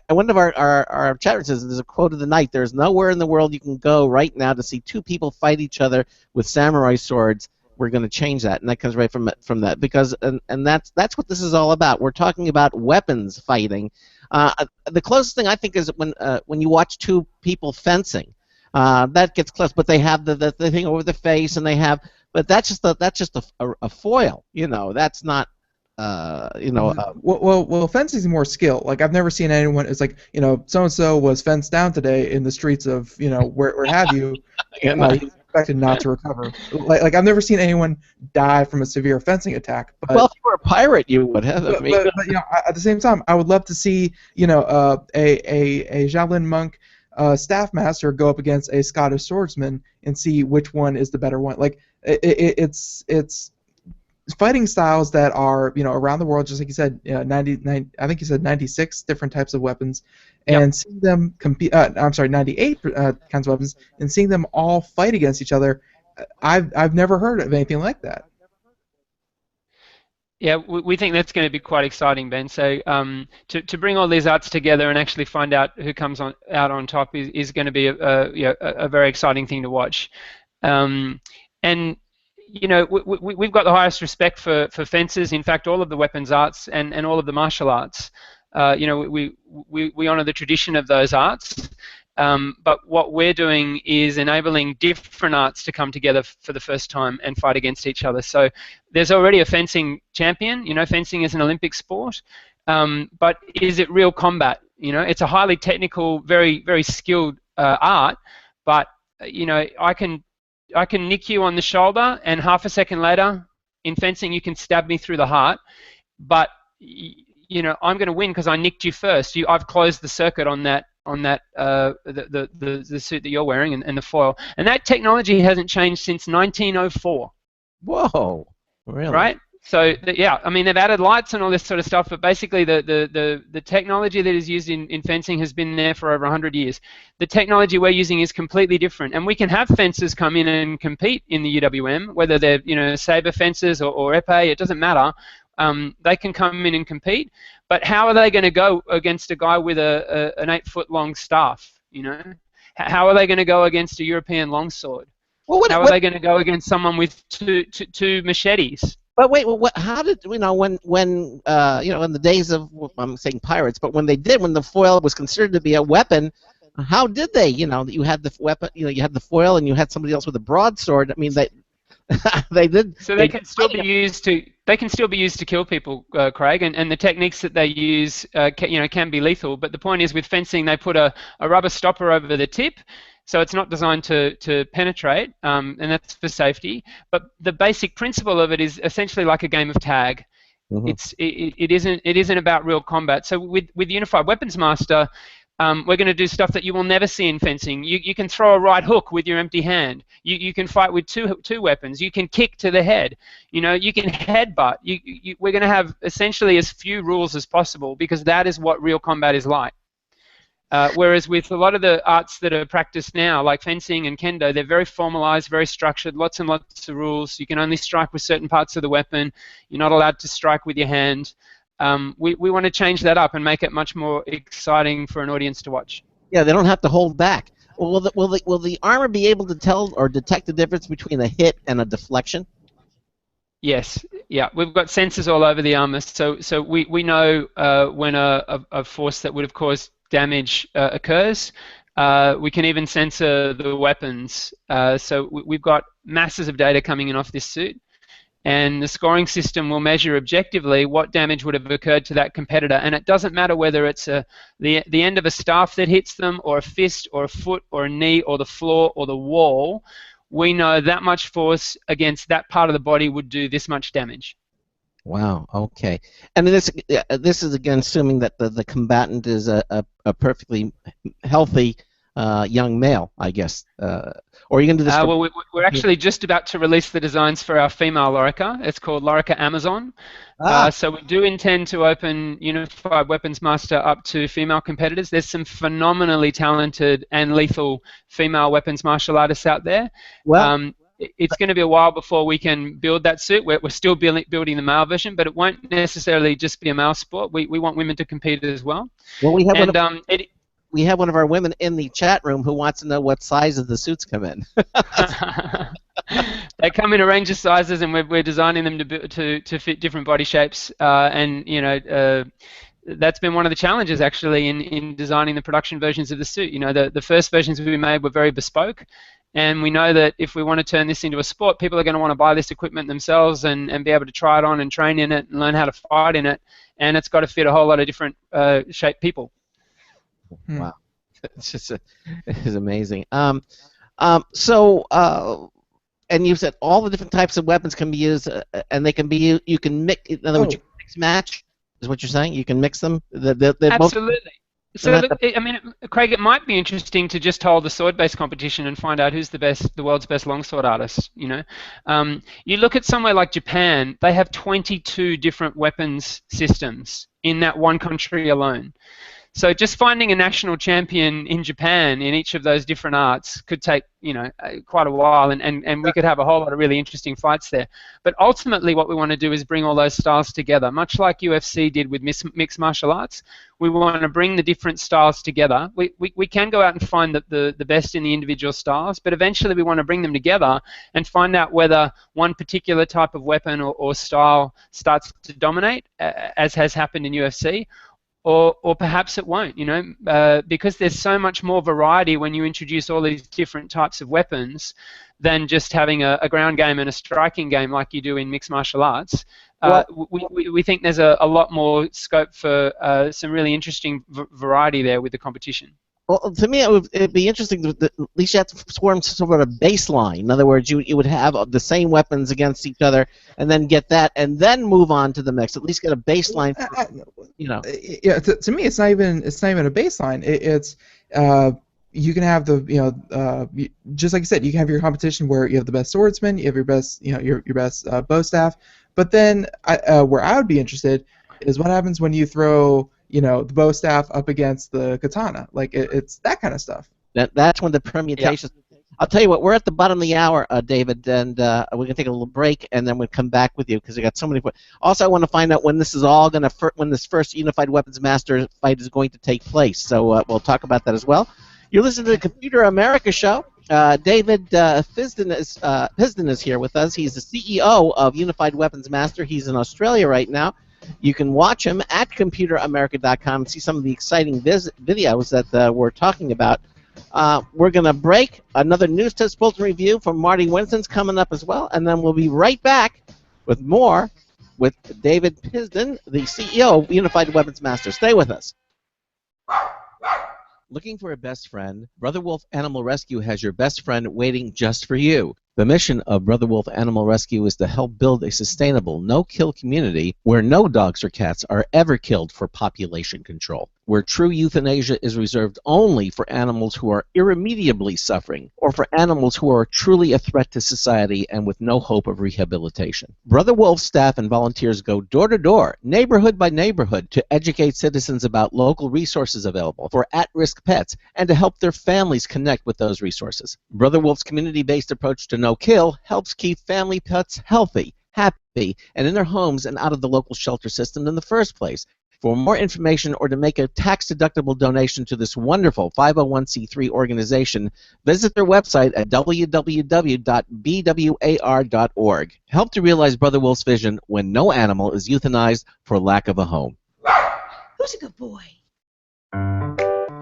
One of our chatters says, there's a quote of the night, there's nowhere in the world you can go right now to see two people fight each other with samurai swords. We're going to change that, and that comes right from that, because and that's what this is all about. We're talking about weapons fighting. The closest thing I think is when you watch two people fencing, that gets close, but they have the thing over the face, and they have, but that's just a foil, that's not Well, fencing is more skill. Like I've never seen anyone. It's like so and so was fenced down today in the streets of where have you. He's expected not to recover. Like I've never seen anyone die from a severe fencing attack. But, well, if you were a pirate, you would have. But at the same time, I would love to see a Shaolin monk staff master go up against a Scottish swordsman and see which one is the better one. Like it's fighting styles that are around the world, just like you said, 99. I think you said 96 different types of weapons, and seeing them compete. 98 kinds of weapons, and seeing them all fight against each other. I've never heard of anything like that. Yeah, we think that's going to be quite exciting, Ben. So to bring all these arts together and actually find out who comes out on top is going to be a very exciting thing to watch. And we've got the highest respect for fencers. In fact, all of the weapons arts and all of the martial arts. We honor the tradition of those arts. But what we're doing is enabling different arts to come together for the first time and fight against each other. So there's already a fencing champion. Fencing is an Olympic sport. But is it real combat? It's a highly technical, very, very skilled art. But I can nick you on the shoulder, and half a second later, in fencing, you can stab me through the heart. But I'm going to win because I nicked you first. I've closed the circuit on that the suit that you're wearing and the foil. And that technology hasn't changed since 1904. Whoa, really? Right? So I mean they've added lights and all this sort of stuff, but basically the technology that is used in fencing has been there for over 100 years. The technology we're using is completely different, and we can have fencers come in and compete in the UWM, whether they're saber fencers or epee, it doesn't matter. They can come in and compete, but how are they going to go against a guy with an 8-foot-long staff? How are they going to go against a European longsword? How are they going to go against someone with two machetes? But wait, how did when in the days of, I'm saying pirates, but when the foil was considered to be a weapon, how did they? You had the weapon, you had the foil, and you had somebody else with a broadsword. I mean, they did. So they can still be used to kill people, Craig, and the techniques that they use, can be lethal. But the point is, with fencing, they put a rubber stopper over the tip. So it's not designed to penetrate, and that's for safety. But the basic principle of it is essentially like a game of tag. Mm-hmm. It isn't about real combat. So with Unified Weapons Master, we're going to do stuff that you will never see in fencing. You can throw a right hook with your empty hand. You can fight with two weapons. You can kick to the head. You can headbutt. We're going to have essentially as few rules as possible because that is what real combat is like. Whereas with a lot of the arts that are practiced now, like fencing and kendo, they're very formalized, very structured, lots and lots of rules. You can only strike with certain parts of the weapon. You're not allowed to strike with your hand. We want to change that up and make it much more exciting for an audience to watch. Yeah, they don't have to hold back. Will the armor be able to tell or detect the difference between a hit and a deflection? Yes. Yeah, we've got sensors all over the armor, so we know when a force that would have caused damage occurs. We can even censor the weapons. So we've got masses of data coming in off this suit, and the scoring system will measure objectively what damage would have occurred to that competitor. And it doesn't matter whether it's the end of a staff that hits them, or a fist, or a foot, or a knee, or the floor, or the wall. We know that much force against that part of the body would do this much damage. Wow. Okay. And this is again assuming that the combatant is a perfectly healthy young male, I guess. Or are you going to do this? Well, we're actually just about to release the designs for our female Lorica. It's called Lorica Amazon. So we do intend to open Unified Weapons Master up to female competitors. There's some phenomenally talented and lethal female weapons martial artists out there. Well. It's going to be a while before we can build that suit. We're still building the male version, but it won't necessarily just be a male sport. We want women to compete as well. Well, we have one of our women in the chat room who wants to know what size of the suits come in. They come in a range of sizes, and we're designing them to fit different body shapes. that's been one of the challenges actually in designing the production versions of the suit. You know, the first versions we made were very bespoke, and we know that if we want to turn this into a sport, people are going to want to buy this equipment themselves and be able to try it on and train in it and learn how to fight in it, and it's got to fit a whole lot of different shaped people. Wow, it's amazing. And you said all the different types of weapons can be used, and they can be you can mix. In other words, you can mix match. Is what you're saying? You can mix them. Absolutely. So, I mean, Craig, it might be interesting to just hold a sword-based competition and find out who's the world's best longsword artist. You know, you look at somewhere like Japan; they have 22 different weapons systems in that one country alone. So just finding a national champion in Japan in each of those different arts could take, you know, quite a while, and we could have a whole lot of really interesting fights there. But ultimately what we want to do is bring all those styles together, much like UFC did with mixed martial arts. We want to bring the different styles together. We can go out and find the best in the individual styles, but eventually we want to bring them together and find out whether one particular type of weapon or style starts to dominate, as has happened in UFC, or perhaps it won't, you know, because there's so much more variety when you introduce all these different types of weapons than just having a ground game and a striking game like you do in mixed martial arts. We think there's a lot more scope for some really interesting variety there with the competition. Well, to me, it'd be interesting. At least you have to form sort of a baseline. In other words, you would have the same weapons against each other, and then get that, and then move on to the mix. At least get a baseline. You know. Yeah. To me, it's not even a baseline. It's you can have just like you said, you can have your competition where you have the best swordsman, you have your best, your best bow staff. But then, where I would be interested is what happens when you throw the bow staff up against the katana. Like it's that kind of stuff. That's when the permutations. Yeah. I'll tell you what. We're at the bottom of the hour, David, and we're gonna take a little break, and then we'll come back with you because we got so many. Also, I want to find out when this is all gonna when this first Unified Weapons Master fight is going to take place. So we'll talk about that as well. You're listening to the Computer America Show. David Pisden is here with us. He's the CEO of Unified Weapons Master. He's in Australia right now. You can watch him at ComputerAmerica.com and see some of the exciting videos that we're talking about. We're going to break. Another News Tips Bulletin review from Marty Winston's coming up as well, and then we'll be right back with more with David Pisden, the CEO of Unified Weapons Master. Stay with us. Looking for a best friend? Brother Wolf Animal Rescue has your best friend waiting just for you. The mission of Brother Wolf Animal Rescue is to help build a sustainable, no-kill community where no dogs or cats are ever killed for population control, where true euthanasia is reserved only for animals who are irremediably suffering, or for animals who are truly a threat to society and with no hope of rehabilitation. Brother Wolf's staff and volunteers go door to door, neighborhood by neighborhood, to educate citizens about local resources available for at-risk pets and to help their families connect with those resources. Brother Wolf's community-based approach to no-kill helps keep family pets healthy, happy, and in their homes and out of the local shelter system in the first place. For more information or to make a tax-deductible donation to this wonderful 501c3 organization, visit their website at www.bwar.org. Help to realize Brother Wolf's vision when no animal is euthanized for lack of a home. Who's a good boy?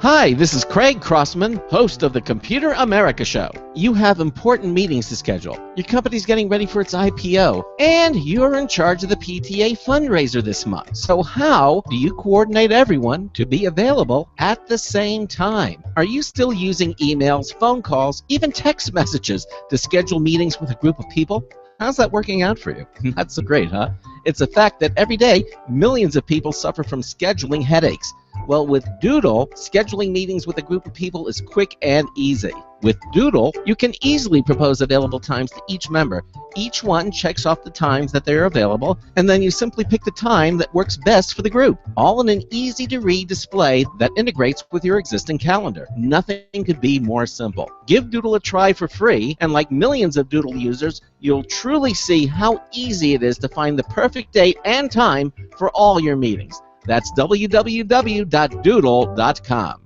Hi, this is Craig Crossman, host of the Computer America Show. You have important meetings to schedule. Your company's getting ready for its IPO, and you're in charge of the PTA fundraiser this month. So how do you coordinate everyone to be available at the same time? Are you still using emails, phone calls, even text messages to schedule meetings with a group of people? How's that working out for you? Not so great, huh? It's a fact that every day, millions of people suffer from scheduling headaches. Well, with Doodle, scheduling meetings with a group of people is quick and easy. With Doodle, you can easily propose available times to each member. Each one checks off the times that they're available, and then you simply pick the time that works best for the group, all in an easy-to-read display that integrates with your existing calendar. Nothing could be more simple. Give Doodle a try for free, and like millions of Doodle users, you'll truly see how easy it is to find the perfect date and time for all your meetings. That's www.doodle.com.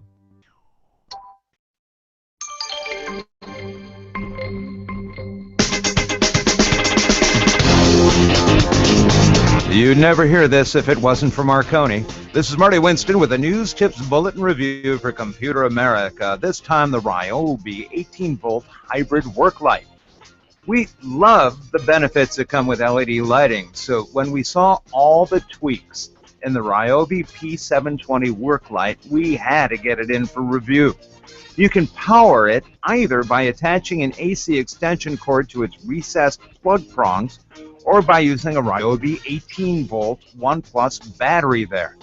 You'd never hear this if it wasn't for Marconi. This is Marty Winston with a News Tips Bulletin Review for Computer America. This time the Ryobi 18-volt hybrid work light. We love the benefits that come with LED lighting, so when we saw all the tweaks in the Ryobi P720 work light, we had to get it in for review. You can power it either by attaching an AC extension cord to its recessed plug prongs or by using a Ryobi 18-volt OnePlus battery there.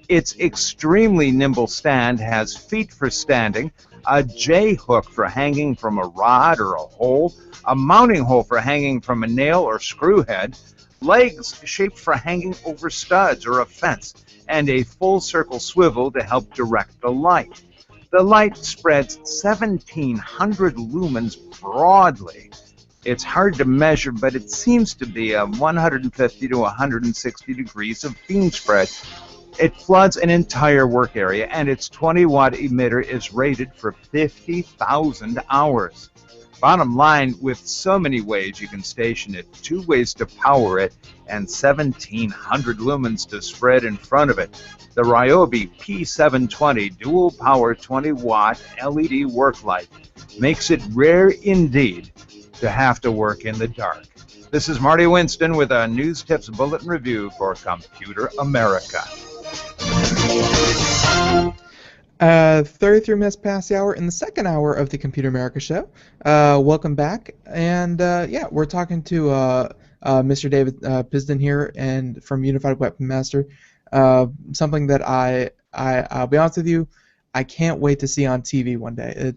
Its extremely nimble stand has feet for standing, a J-hook for hanging from a rod or a hole, a mounting hole for hanging from a nail or screw head, legs shaped for hanging over studs or a fence, and a full-circle swivel to help direct the light. The light spreads 1,700 lumens broadly. It's hard to measure, but it seems to be 150 to 160 degrees of beam spread. It floods an entire work area, and its 20-watt emitter is rated for 50,000 hours. Bottom line, with so many ways you can station it, 2 ways to power it, and 1,700 lumens to spread in front of it, the Ryobi P720 dual power 20-watt LED work light makes it rare indeed to have to work in the dark. This is Marty Winston with a News Tips Bulletin Review for Computer America. 33 minutes past the hour in the second hour of the Computer America show. Welcome back, and yeah, we're talking to Mr. David Pisden here, and from Unified Weapon Master. Something that I'll be honest with you, I can't wait to see on TV one day.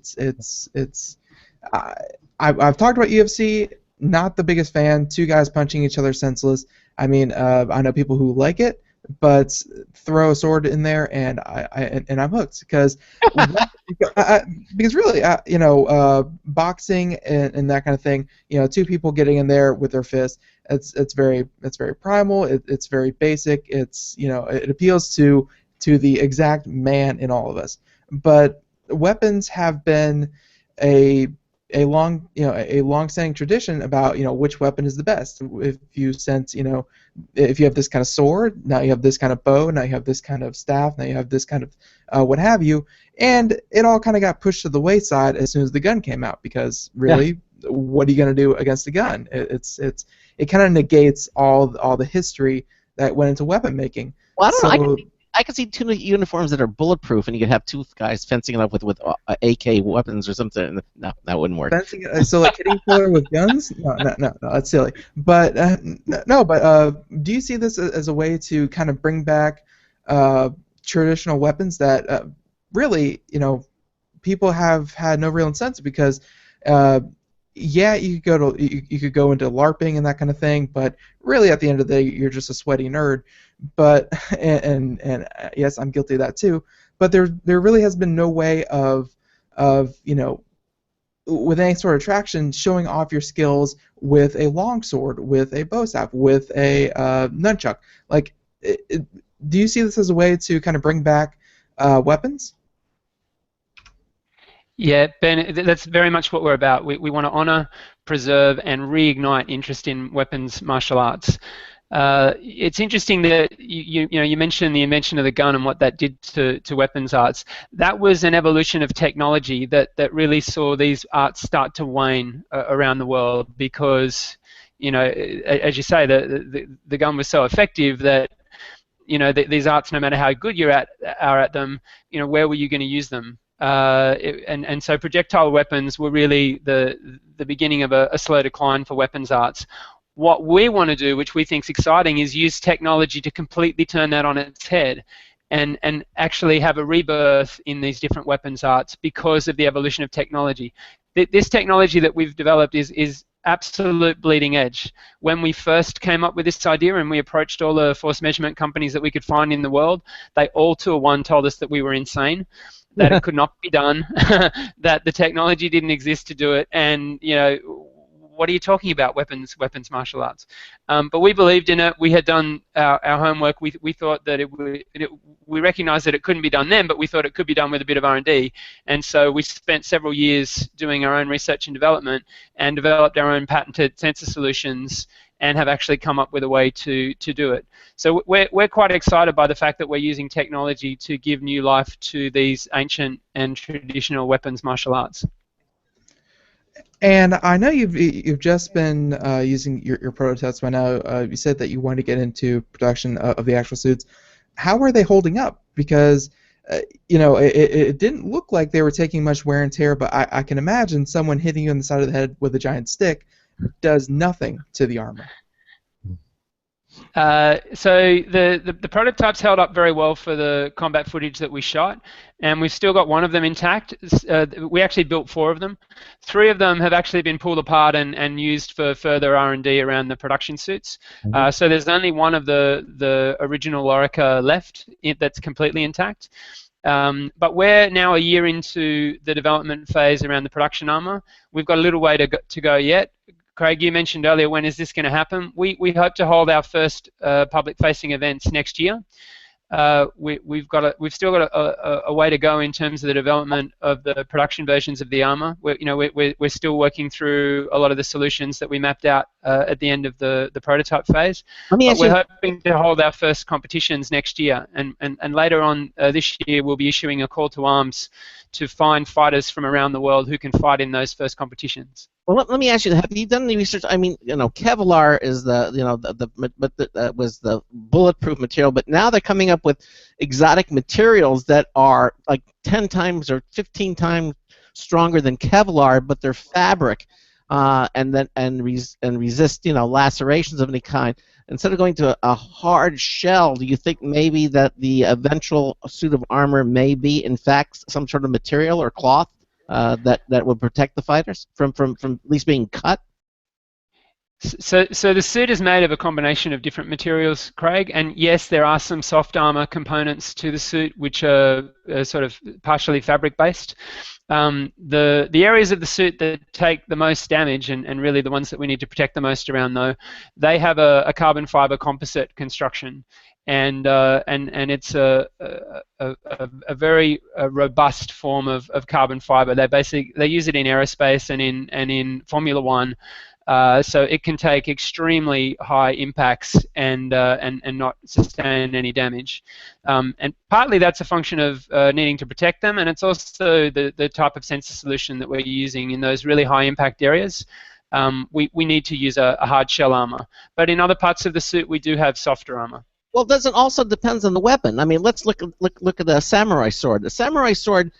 I've talked about UFC. Not the biggest fan. 2 guys punching each other senseless. I mean, I know people who like it, but throw a sword in there and I'm hooked because really, you know, boxing and that kind of thing. You know, 2 people getting in there with their fists. It's very primal. It's very basic. It's, you know, it appeals to the exact man in all of us. But weapons have been a long-standing tradition about, you know, which weapon is the best. If you sense, you know, if you have this kind of sword, now you have this kind of bow, now you have this kind of staff, now you have this kind of what have you, and it all kind of got pushed to the wayside as soon as the gun came out, because really, what are you going to do against a gun? It kind of negates all the history that went into weapon making. Well, I don't know. I can see 2 uniforms that are bulletproof, and you could have 2 guys fencing it up with AK weapons or something. No, that wouldn't work. Fencing it, so like hitting each other with guns? No, that's silly. But do you see this as a way to kind of bring back traditional weapons that really, you know, people have had no real incentive, because yeah, you could go into LARPing and that kind of thing, but really at the end of the day, you're just a sweaty nerd. But and yes, I'm guilty of that too. But there really has been no way of you know, with any sort of attraction, showing off your skills with a longsword, with a bow staff, with a nunchuck. Like, do you see this as a way to kind of bring back weapons? Yeah, Ben, that's very much what we're about. We want to honor, preserve, and reignite interest in weapons martial arts. It's interesting that you mentioned the invention of the gun and what that did to weapons arts. That was an evolution of technology that really saw these arts start to wane around the world, because, you know, as you say, the gun was so effective that, you know, these arts, no matter how good you are at them, you know, where were you going to use them? And so projectile weapons were really the beginning of a slow decline for weapons arts. What we want to do, which we think is exciting, is use technology to completely turn that on its head and actually have a rebirth in these different weapons arts because of the evolution of technology. This technology that we've developed is absolute bleeding edge. When we first came up with this idea and we approached all the force measurement companies that we could find in the world, they all to a one told us that we were insane, that it could not be done, that the technology didn't exist to do it, and, you know, what are you talking about, weapons martial arts? But we believed in it. We had done our homework. We thought that we recognized that it couldn't be done then, but we thought it could be done with a bit of R&D. And so we spent several years doing our own research and development and developed our own patented sensor solutions and have actually come up with a way to do it. So we're quite excited by the fact that we're using technology to give new life to these ancient and traditional weapons martial arts. And I know you've just been using your prototypes by now. You said that you wanted to get into production of the actual suits. How are they holding up? Because it didn't look like they were taking much wear and tear, but I can imagine someone hitting you on the side of the head with a giant stick does nothing to the armor. So the prototypes held up very well for the combat footage that we shot, and we've still got one of them intact. We actually built 4 of them. 3 of them have actually been pulled apart and used for further R&D around the production suits. So there's only one of the original Lorica left that's completely intact. But we're now a year into the development phase around the production armor. We've got a little way to go yet. Craig, you mentioned earlier, when is this going to happen? We hope to hold our first public-facing events next year. We've still got a way to go in terms of the development of the production versions of the armor. We're still working through a lot of the solutions that we mapped out at the end of the prototype phase. But we're hoping to hold our first competitions next year, and later on this year we'll be issuing a call to arms to find fighters from around the world who can fight in those first competitions. Well, let me ask you: have you done any research? I mean, Kevlar is was the bulletproof material, but now they're coming up with exotic materials that are like 10 times or 15 times stronger than Kevlar, but they're fabric, and resist lacerations of any kind. Instead of going to a hard shell, do you think maybe that the eventual suit of armor may be, in fact, some sort of material or cloth that would protect the fighters from at least being cut? So the suit is made of a combination of different materials, Craig, and yes, there are some soft armor components to the suit which are sort of partially fabric-based. The areas of the suit that take the most damage, and really the ones that we need to protect the most around, though, they have a carbon fiber composite construction, and it's a very robust form of carbon fiber. They use it in aerospace and in Formula One. So it can take extremely high impacts and not sustain any damage. And partly that's a function of needing to protect them, and it's also the type of sensor solution that we're using in those really high impact areas. We need to use a hard shell armor. But in other parts of the suit, we do have softer armor. Well, does it also depends on the weapon? I mean, let's look at the samurai sword. The samurai sword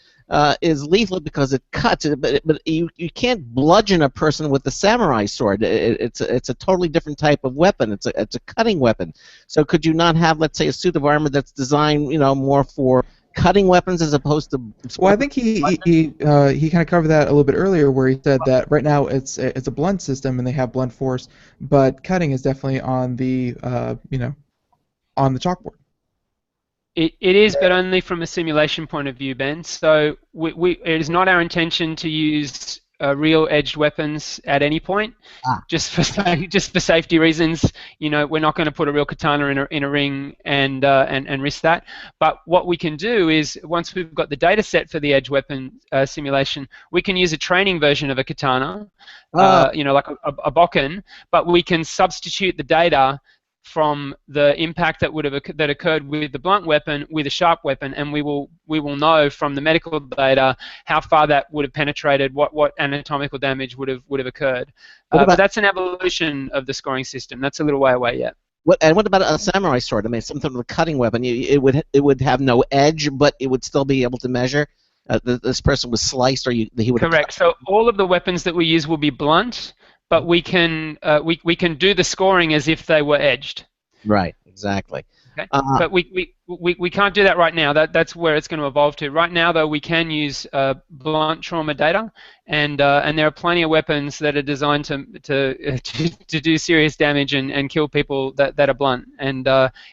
is lethal because it cuts, but you can't bludgeon a person with the samurai sword. It's a totally different type of weapon. It's a cutting weapon. So could you not have, let's say, a suit of armor that's designed more for cutting weapons as opposed to? Well, I think he kind of covered that a little bit earlier, where he said that right now it's a blunt system and they have blunt force, but cutting is definitely on the on the chalkboard. It is, but only from a simulation point of view, Ben. So it is not our intention to use real edged weapons at any point. Just for safety reasons. We're not going to put a real katana in a ring and risk that. But what we can do is, once we've got the data set for the edge weapon simulation, we can use a training version of a katana, like a bokken, but we can substitute the data from the impact that occurred with the blunt weapon with a sharp weapon, and we will know from the medical data how far that would have penetrated, what anatomical damage would have occurred. But that's an evolution of the scoring system. That's a little way away yet. What about a samurai sword? I mean, something with a cutting weapon. It would have no edge, but it would still be able to measure. This person was sliced, or he would. Correct. So all of the weapons that we use will be blunt, but we can do the scoring as if they were edged. Right. Exactly. Okay. But we can't do that right now. That's where it's going to evolve to. Right now, though, we can use blunt trauma data, and there are plenty of weapons that are designed to do serious damage and kill people that are blunt, and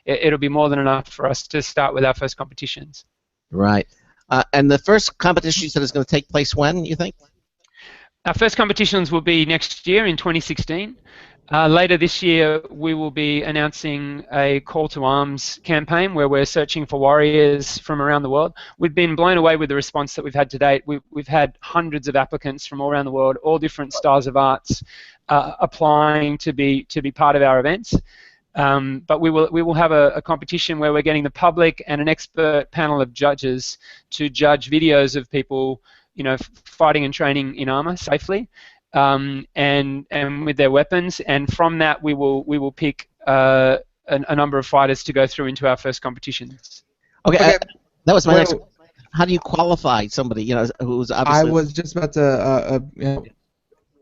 it'll be more than enough for us to start with our first competitions. Right. And the first competition you said is going to take place when, you think? Our first competitions will be next year in 2016. Later this year, we will be announcing a call to arms campaign where we're searching for warriors from around the world. We've been blown away with the response that we've had to date. We've had hundreds of applicants from all around the world, all different styles of arts, applying to be part of our events. But we will have a competition where we're getting the public and an expert panel of judges to judge videos of people, fighting and training in armor safely. And with their weapons, and from that we will pick a number of fighters to go through into our first competitions. Okay. That was my next. How do you qualify somebody who's obviously? I was just about to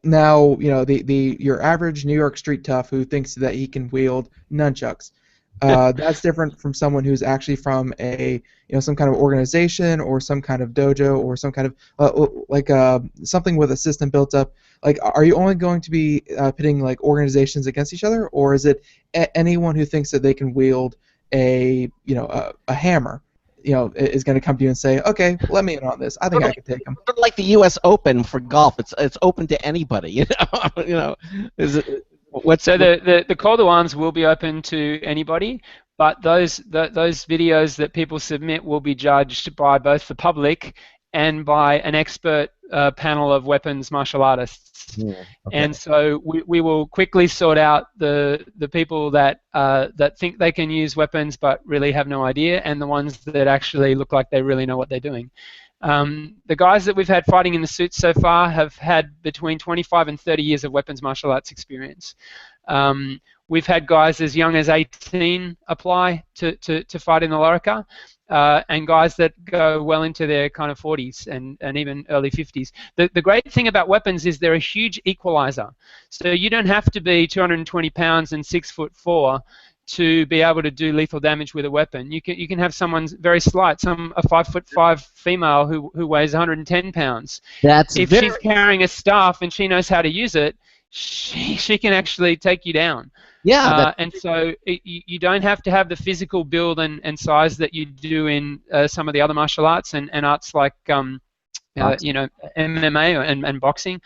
now your average New York street tough who thinks that he can wield nunchucks. That's different from someone who's actually from a some kind of organization or some kind of dojo or some kind of something with a system built up. Like, are you only going to be pitting like organizations against each other, or is it anyone who thinks that they can wield a hammer? Is going to come to you and say, okay, let me in on this. I think I can take them. Sort of like the U.S. Open for golf, it's open to anybody. Is it? So the call to arms will be open to anybody, but those videos that people submit will be judged by both the public and by an expert panel of weapons martial artists. Yeah, okay. And so we will quickly sort out the people that think they can use weapons but really have no idea, and the ones that actually look like they really know what they're doing. The guys that we've had fighting in the suits so far have had between 25 and 30 years of weapons martial arts experience. We've had guys as young as 18 apply to fight in the Lorica, and guys that go well into their kind of 40s and even early 50s. The great thing about weapons is they're a huge equalizer. So you don't have to be 220 pounds and 6'4" to be able to do lethal damage with a weapon. You can have someone very slight, a 5'5" female who weighs 110 pounds. If she's carrying a staff and she knows how to use it, she can actually take you down. Yeah. And so you don't have to have the physical build and size that you do in some of the other martial arts and arts like MMA and boxing.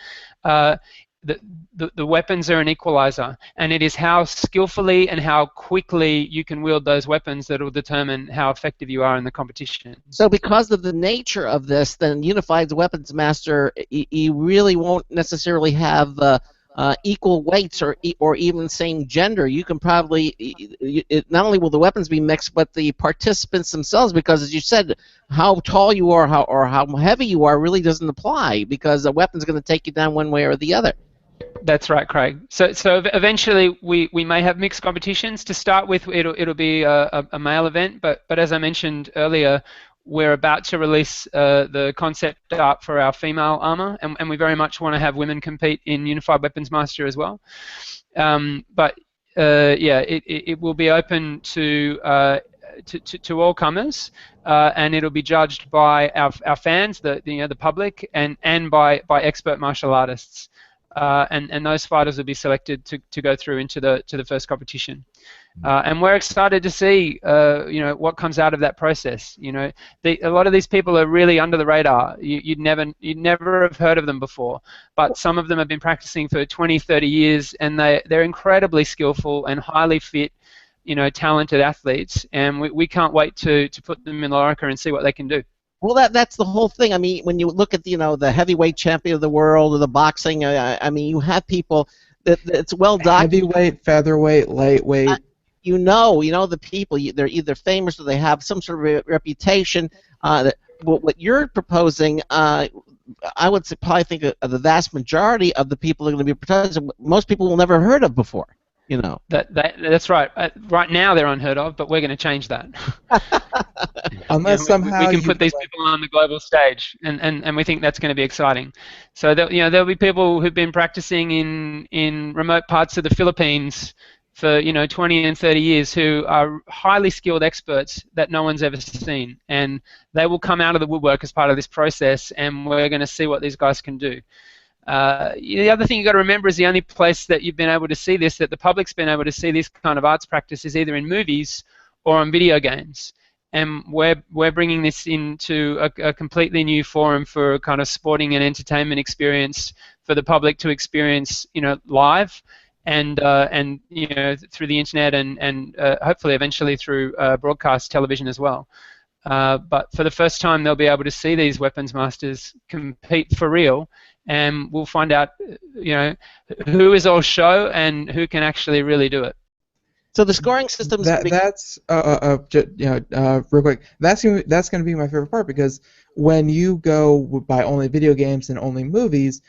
The weapons are an equalizer, and it is how skillfully and how quickly you can wield those weapons that will determine how effective you are in the competition. So because of the nature of this, then Unified Weapons Master, you really won't necessarily have equal weights or even same gender. You can probably, not only will the weapons be mixed, but the participants themselves, because as you said, how tall you are or how heavy you are really doesn't apply, because the weapon's going to take you down one way or the other. That's right, Craig. So eventually we may have mixed competitions. To start with, it'll be a male event, but as I mentioned earlier, we're about to release the concept art for our female armor, and we very much want to have women compete in Unified Weapons Master as well. It will be open to all comers, and it'll be judged by our fans, the public, and by expert martial artists. And those fighters will be selected to go through into the first competition. And we're excited to see what comes out of that process. A lot of these people are really under the radar. You'd never have heard of them before, but some of them have been practicing for 20, 30 years, and they're incredibly skillful and highly fit, talented athletes, and we can't wait to put them in the Lorica and see what they can do. Well, that's the whole thing. I mean, when you look at the heavyweight champion of the world or the boxing, I mean, you have people that it's well documented. Heavyweight, featherweight, lightweight. You know the people. They're either famous or they have some sort of reputation. What you're proposing, I would probably think the vast majority of the people are going to be proposing. Most people will never have heard of before. That's right. Right now they're unheard of, but we're going to change that. Unless somehow we can put these people on the global stage, and we think that's going to be exciting. So there'll be people who've been practicing in remote parts of the Philippines for 20 and 30 years who are highly skilled experts that no one's ever seen, and they will come out of the woodwork as part of this process, and we're going to see what these guys can do. The other thing you've got to remember is the only place that you've been able to see this, that the public's been able to see this kind of arts practice, is either in movies or on video games. And we're bringing this into a completely new forum for a kind of sporting and entertainment experience for the public to experience, live. and through the internet and hopefully eventually through broadcast television as well. But for the first time, they'll be able to see these weapons masters compete for real, and we'll find out, who is all show and who can actually really do it. So the scoring system. That's real quick. That's gonna be my favorite part, because when you go by only video games and only movies,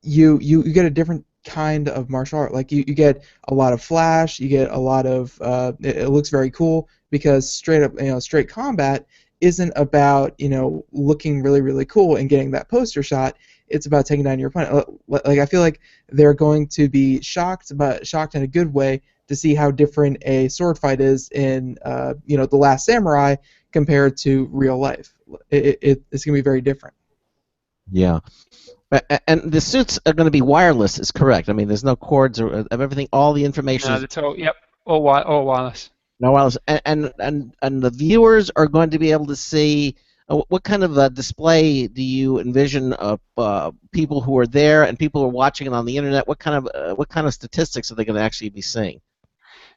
you get a different kind of martial art. Like you get a lot of flash, you get a lot of it looks very cool, because straight combat isn't about looking really, really cool and getting that poster shot. It's about taking down your opponent. Like I feel like they're going to be shocked in a good way to see how different a sword fight is in The Last Samurai compared to real life. It's going to be very different. Yeah. And the suits are going to be wireless, is correct. I mean, there's no cords or everything. All the information. No, that's all. Yep, all wireless. No wireless. And the viewers are going to be able to see what kind of a display do you envision of people who are there and people who are watching it on the internet? What kind of statistics are they going to actually be seeing?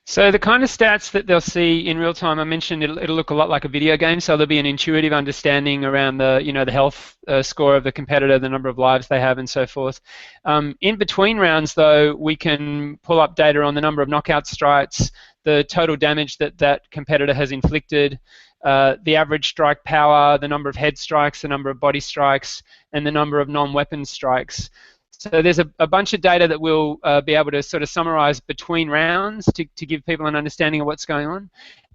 So the kind of stats that they'll see in real time, I mentioned it'll look a lot like a video game, so there'll be an intuitive understanding around the health score of the competitor, the number of lives they have, and so forth. In between rounds, though, we can pull up data on the number of knockout strikes, the total damage that competitor has inflicted, the average strike power, the number of head strikes, the number of body strikes, and the number of non-weapon strikes. So there's a bunch of data that we'll be able to sort of summarize between rounds to give people an understanding of what's going on.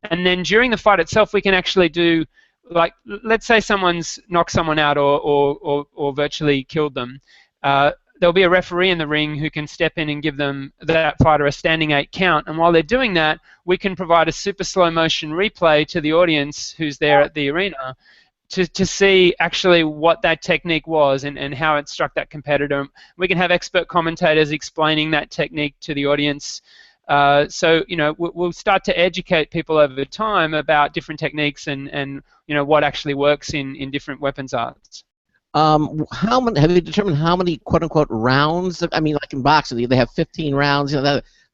And then during the fight itself, we can actually do, like, let's say someone's knocked someone out or virtually killed them. There'll be a referee in the ring who can step in and give that fighter a standing 8 count. And while they're doing that, we can provide a super slow motion replay to the audience who's there at the arena to see actually what that technique was and how it struck that competitor. We can have expert commentators explaining that technique to the audience. So we'll start to educate people over time about different techniques and what actually works in different weapons arts. How many have you determined how many quote unquote rounds? I mean, like in boxing, they have 15 rounds.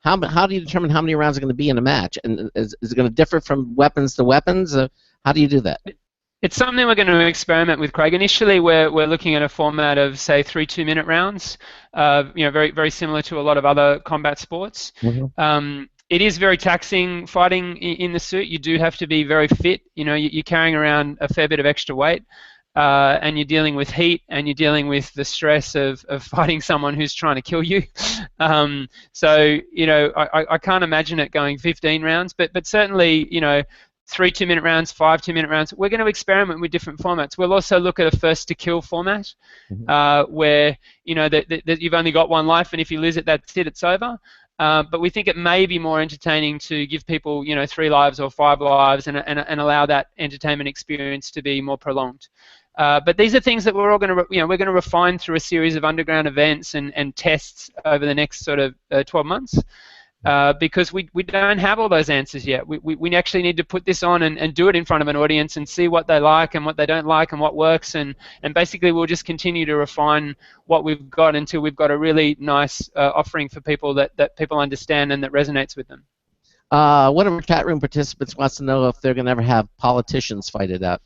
How do you determine how many rounds are going to be in a match? And is it going to differ from weapons to weapons? How do you do that? It's something we're going to experiment with, Craig. Initially, we're looking at a format of, say, 3 2-minute rounds. Very, very similar to a lot of other combat sports. Mm-hmm. It is very taxing fighting in the suit. You do have to be very fit. You're carrying around a fair bit of extra weight, and you're dealing with heat, and you're dealing with the stress of fighting someone who's trying to kill you. So I can't imagine it going 15 rounds, but certainly 3 2-minute rounds, 5 2-minute rounds. We're going to experiment with different formats. We'll also look at a first-to-kill format, mm-hmm. Where that you've only got one life, and if you lose it, that's it, it's over. But we think it may be more entertaining to give people 3 lives or 5 lives and allow that entertainment experience to be more prolonged. But these are things that we're all going to we're going to refine through a series of underground events and tests over the next sort of 12 months. Because we don't have all those answers yet. We actually need to put this on and do it in front of an audience and see what they like and what they don't like and what works, and basically we'll just continue to refine what we've got until we've got a really nice offering for people that people understand and that resonates with them. One of our chat room participants wants to know if they're going to ever have politicians fight it out.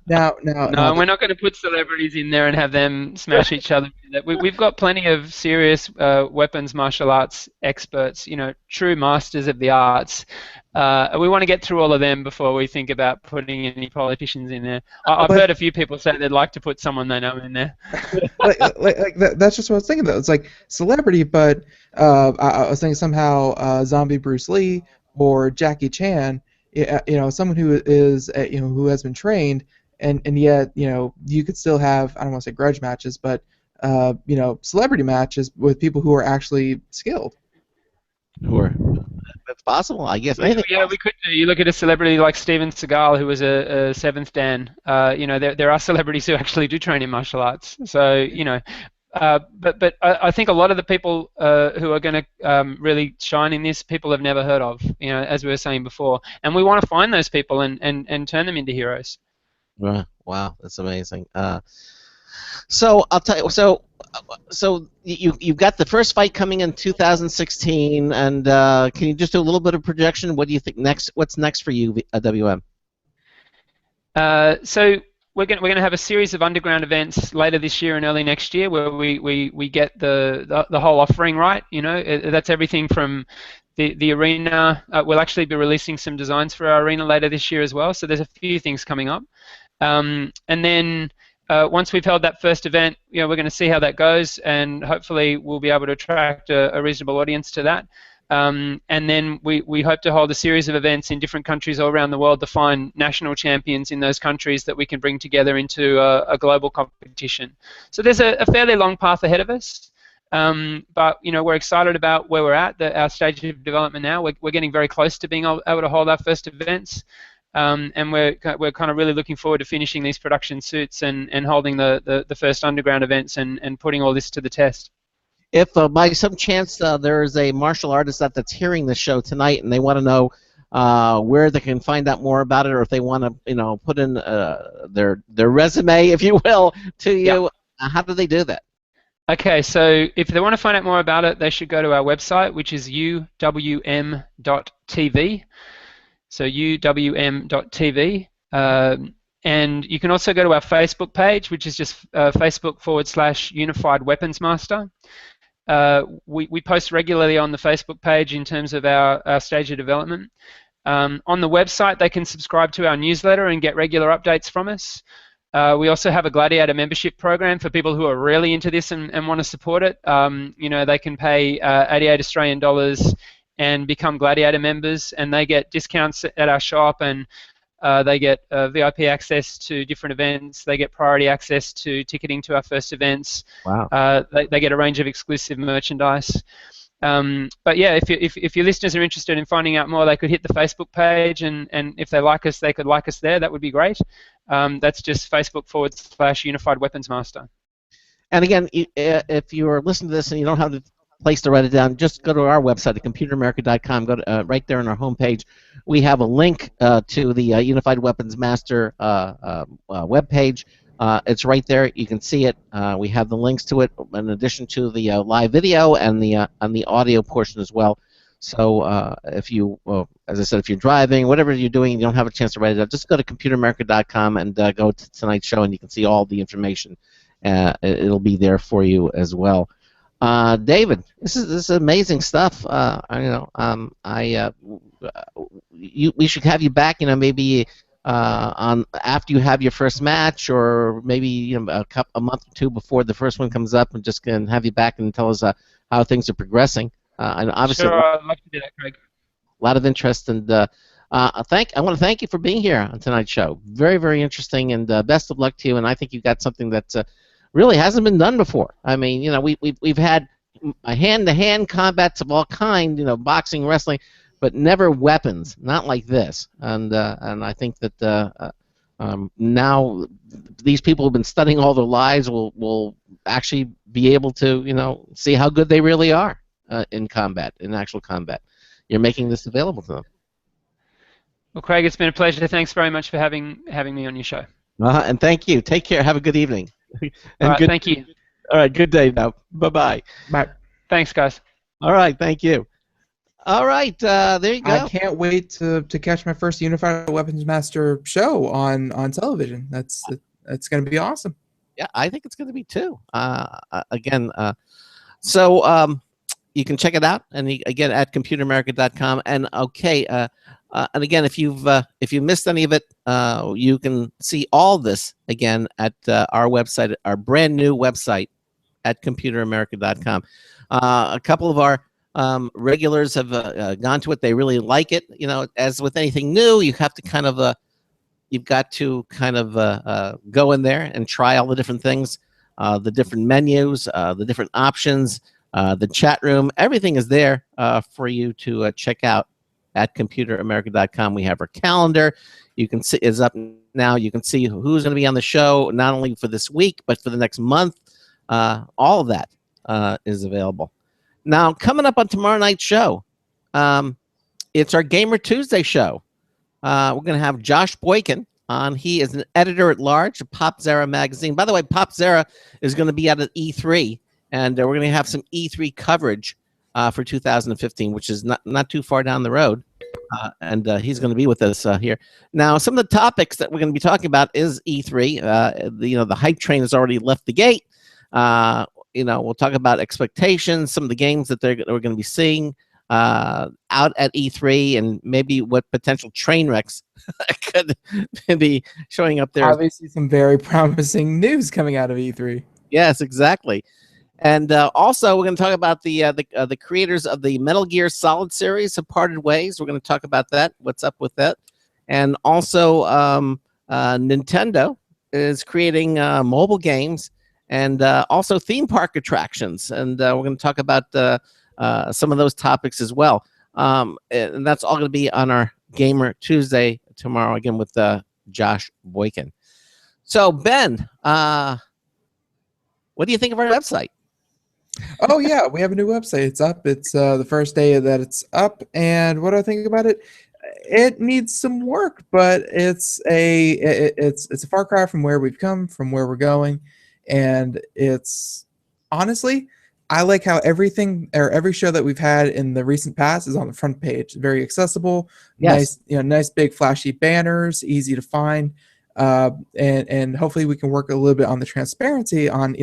No, we're not going to put celebrities in there and have them smash each other. We've got plenty of serious weapons martial arts experts, true masters of the arts. We want to get through all of them before we think about putting any politicians in there. I've heard a few people say they'd like to put someone they know in there. That's just what I was thinking, though. It's like celebrity, but I was thinking somehow zombie Bruce Lee or Jackie Chan. Someone who is who has been trained, and yet you could still have, I don't want to say grudge matches, but celebrity matches with people who are actually skilled. Sure, that's possible, I guess. Yeah, we could do. You look at a celebrity like Steven Seagal, who was a seventh Dan. There are celebrities who actually do train in martial arts. So but I think a lot of the people who are going to really shine in this, people have never heard of, as we were saying before, and we want to find those people and turn them into heroes. Wow, that's amazing. So I'll tell you. So you've got the first fight coming in 2016, and can you just do a little bit of projection? What do you think next? What's next for you, WM? So we're going to have a series of underground events later this year and early next year where we get the whole offering right. You know, that's everything from the arena. We'll actually be releasing some designs for our arena later this year as well. So there's a few things coming up, and then. Once we've held that first event, you know, we're going to see how that goes, and hopefully we'll be able to attract a reasonable audience to that. And then we hope to hold a series of events in different countries all around the world to find national champions in those countries that we can bring together into a global competition. So there's a fairly long path ahead of us, but you know, we're excited about where we're at, our stage of development now. We're getting very close to being able to hold our first events. And we're kind of really looking forward to finishing these production suits and holding the first underground events and putting all this to the test. If by some chance there is a martial artist that's hearing the show tonight and they want to know where they can find out more about it, or if they want to put in their resume, if you will, to you, how do they do that? Okay, so if they want to find out more about it, they should go to our website, which is uwm.tv. So uwm.tv, and you can also go to our Facebook page, which is just Facebook.com/Unified Weapons Master. We post regularly on the Facebook page in terms of our stage of development. On the website, they can subscribe to our newsletter and get regular updates from us. We also have a Gladiator membership program for people who are really into this and want to support it. You know, they can pay 88 Australian dollars and become Gladiator members, and they get discounts at our shop, and they get VIP access to different events. They get priority access to ticketing to our first events. Wow. They get a range of exclusive merchandise. But yeah, if your listeners are interested in finding out more, they could hit the Facebook page, and if they like us, they could like us there. That would be great. That's just Facebook.com/Unified Weapons Master. And again, if you're listening to this and you don't have the place to write it down, just go to our website at computeramerica.com. Go to right there on our homepage. We have a link to the Unified Weapons Master webpage. It's right there. You can see it. We have the links to it in addition to the live video and the audio portion as well. So if you, as I said, if you're driving, whatever you're doing, you don't have a chance to write it out, just go to computeramerica.com and go to tonight's show, and you can see all the information. It'll be there for you as well. David, this is amazing stuff. We should have you back. Maybe on after you have your first match, or maybe a month or two before the first one comes up, and just can have you back and tell us how things are progressing. And obviously, sure, I'd love to do that, Craig. A lot of interest, and I want to thank you for being here on tonight's show. Very, very interesting, and best of luck to you. And I think you've got something that's really hasn't been done before. I mean, we've had hand-to-hand combats of all kind, boxing, wrestling, but never weapons, not like this. And I think that now these people who've been studying all their lives will actually be able to, see how good they really are in combat, in actual combat. You're making this available to them. Well, Craig, it's been a pleasure. Thanks very much for having me on your show. And thank you. Take care. Have a good evening. All right, thank you. All right, good day now. Bye-bye. Bye. Thanks, guys. All right, thank you. All right, there you go. I can't wait to catch my first Unified Weapons Master show on television. That's going to be awesome. Yeah, I think it's going to be too. So you can check it out, and again at computeramerica.com. And okay, and again, if you missed any of it, you can see all this again at our website, our brand new website at computeramerica.com. A couple of our regulars have gone to it. They really like it. As with anything new, you have to you've got to go in there and try all the different things, the different menus, the different options, the chat room. Everything is there for you to check out at computeramerica.com. We have our calendar. You can see is up now. You can see who's going to be on the show, not only for this week but for the next month. All of that is available. Now, coming up on tomorrow night's show, it's our Gamer Tuesday show. We're going to have Josh Boykin on. He is an editor at large of Popzera magazine. By the way, Popzera is going to be out at E3, and we're going to have some E3 coverage for 2015, which is not too far down the road. And he's going to be with us here. Now, some of the topics that we're going to be talking about is E3. The hype train has already left the gate. We'll talk about expectations, some of the games that we're going to be seeing out at E3, and maybe what potential train wrecks could be showing up there. Obviously, some very promising news coming out of E3. Yes, exactly. And also, we're going to talk about the creators of the Metal Gear Solid series have parted ways. We're going to talk about that, what's up with that. And also, Nintendo is creating mobile games and also theme park attractions. And we're going to talk about some of those topics as well. And that's all going to be on our Gamer Tuesday tomorrow, again, with Josh Boykin. So, Ben, what do you think of our website? Oh yeah, we have a new website. It's up. It's the first day that it's up. And what do I think about it? It needs some work, but it's a far cry from where we've come, from where we're going, and it's honestly, I like how everything or every show that we've had in the recent past is on the front page. Very accessible, yes. Nice big flashy banners, easy to find, and hopefully we can work a little bit on the transparency on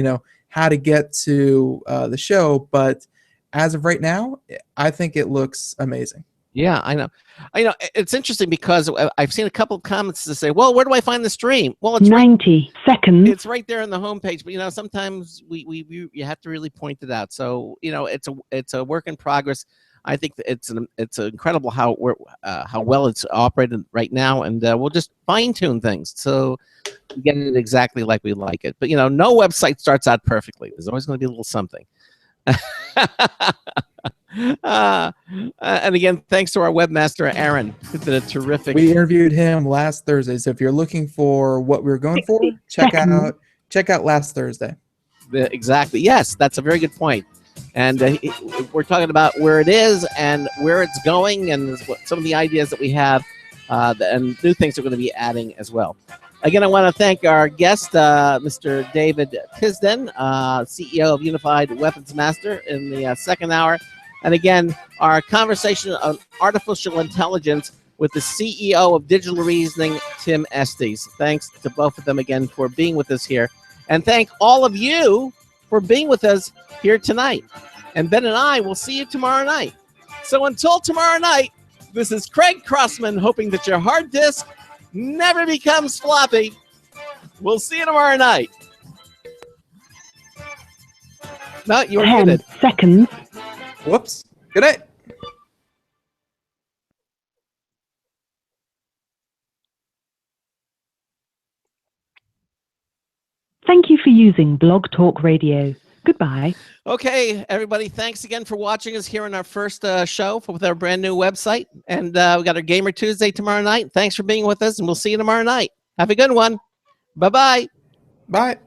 how to get to the show. But as of right now, I think it looks amazing. Yeah, I know. It's interesting because I've seen a couple of comments that say, well, where do I find the stream? Well, it's 90 seconds. It's right there on the homepage, but sometimes you have to really point it out. So it's a work in progress. I think that it's incredible how well it's operated right now, and we'll just fine tune things so we get it exactly like we like it. But no website starts out perfectly. There's always going to be a little something. And again, thanks to our webmaster Aaron, who did a terrific. We interviewed him last Thursday, so if you're looking for what we're going for, check out last Thursday. Exactly. Yes, that's a very good point. And we're talking about where it is and where it's going, and some of the ideas that we have, and new things we're going to be adding as well. Again, I want to thank our guest, Mr. David Tisden, CEO of Unified Weapons Master, in the second hour. And again, our conversation on artificial intelligence with the CEO of Digital Reasoning, Tim Estes. Thanks to both of them again for being with us here. And thank all of you for being with us here tonight. And Ben and I will see you tomorrow night. So until tomorrow night, this is Craig Crossman, hoping that your hard disk never becomes floppy. We'll see you tomorrow night. No, you were 10 muted. seconds. Whoops. Good night. Thank you for using Blog Talk Radio. Goodbye. Okay, everybody, thanks again for watching us here on our first show with our brand new website. And we got our Gamer Tuesday tomorrow night. Thanks for being with us, and we'll see you tomorrow night. Have a good one. Bye-bye. Bye.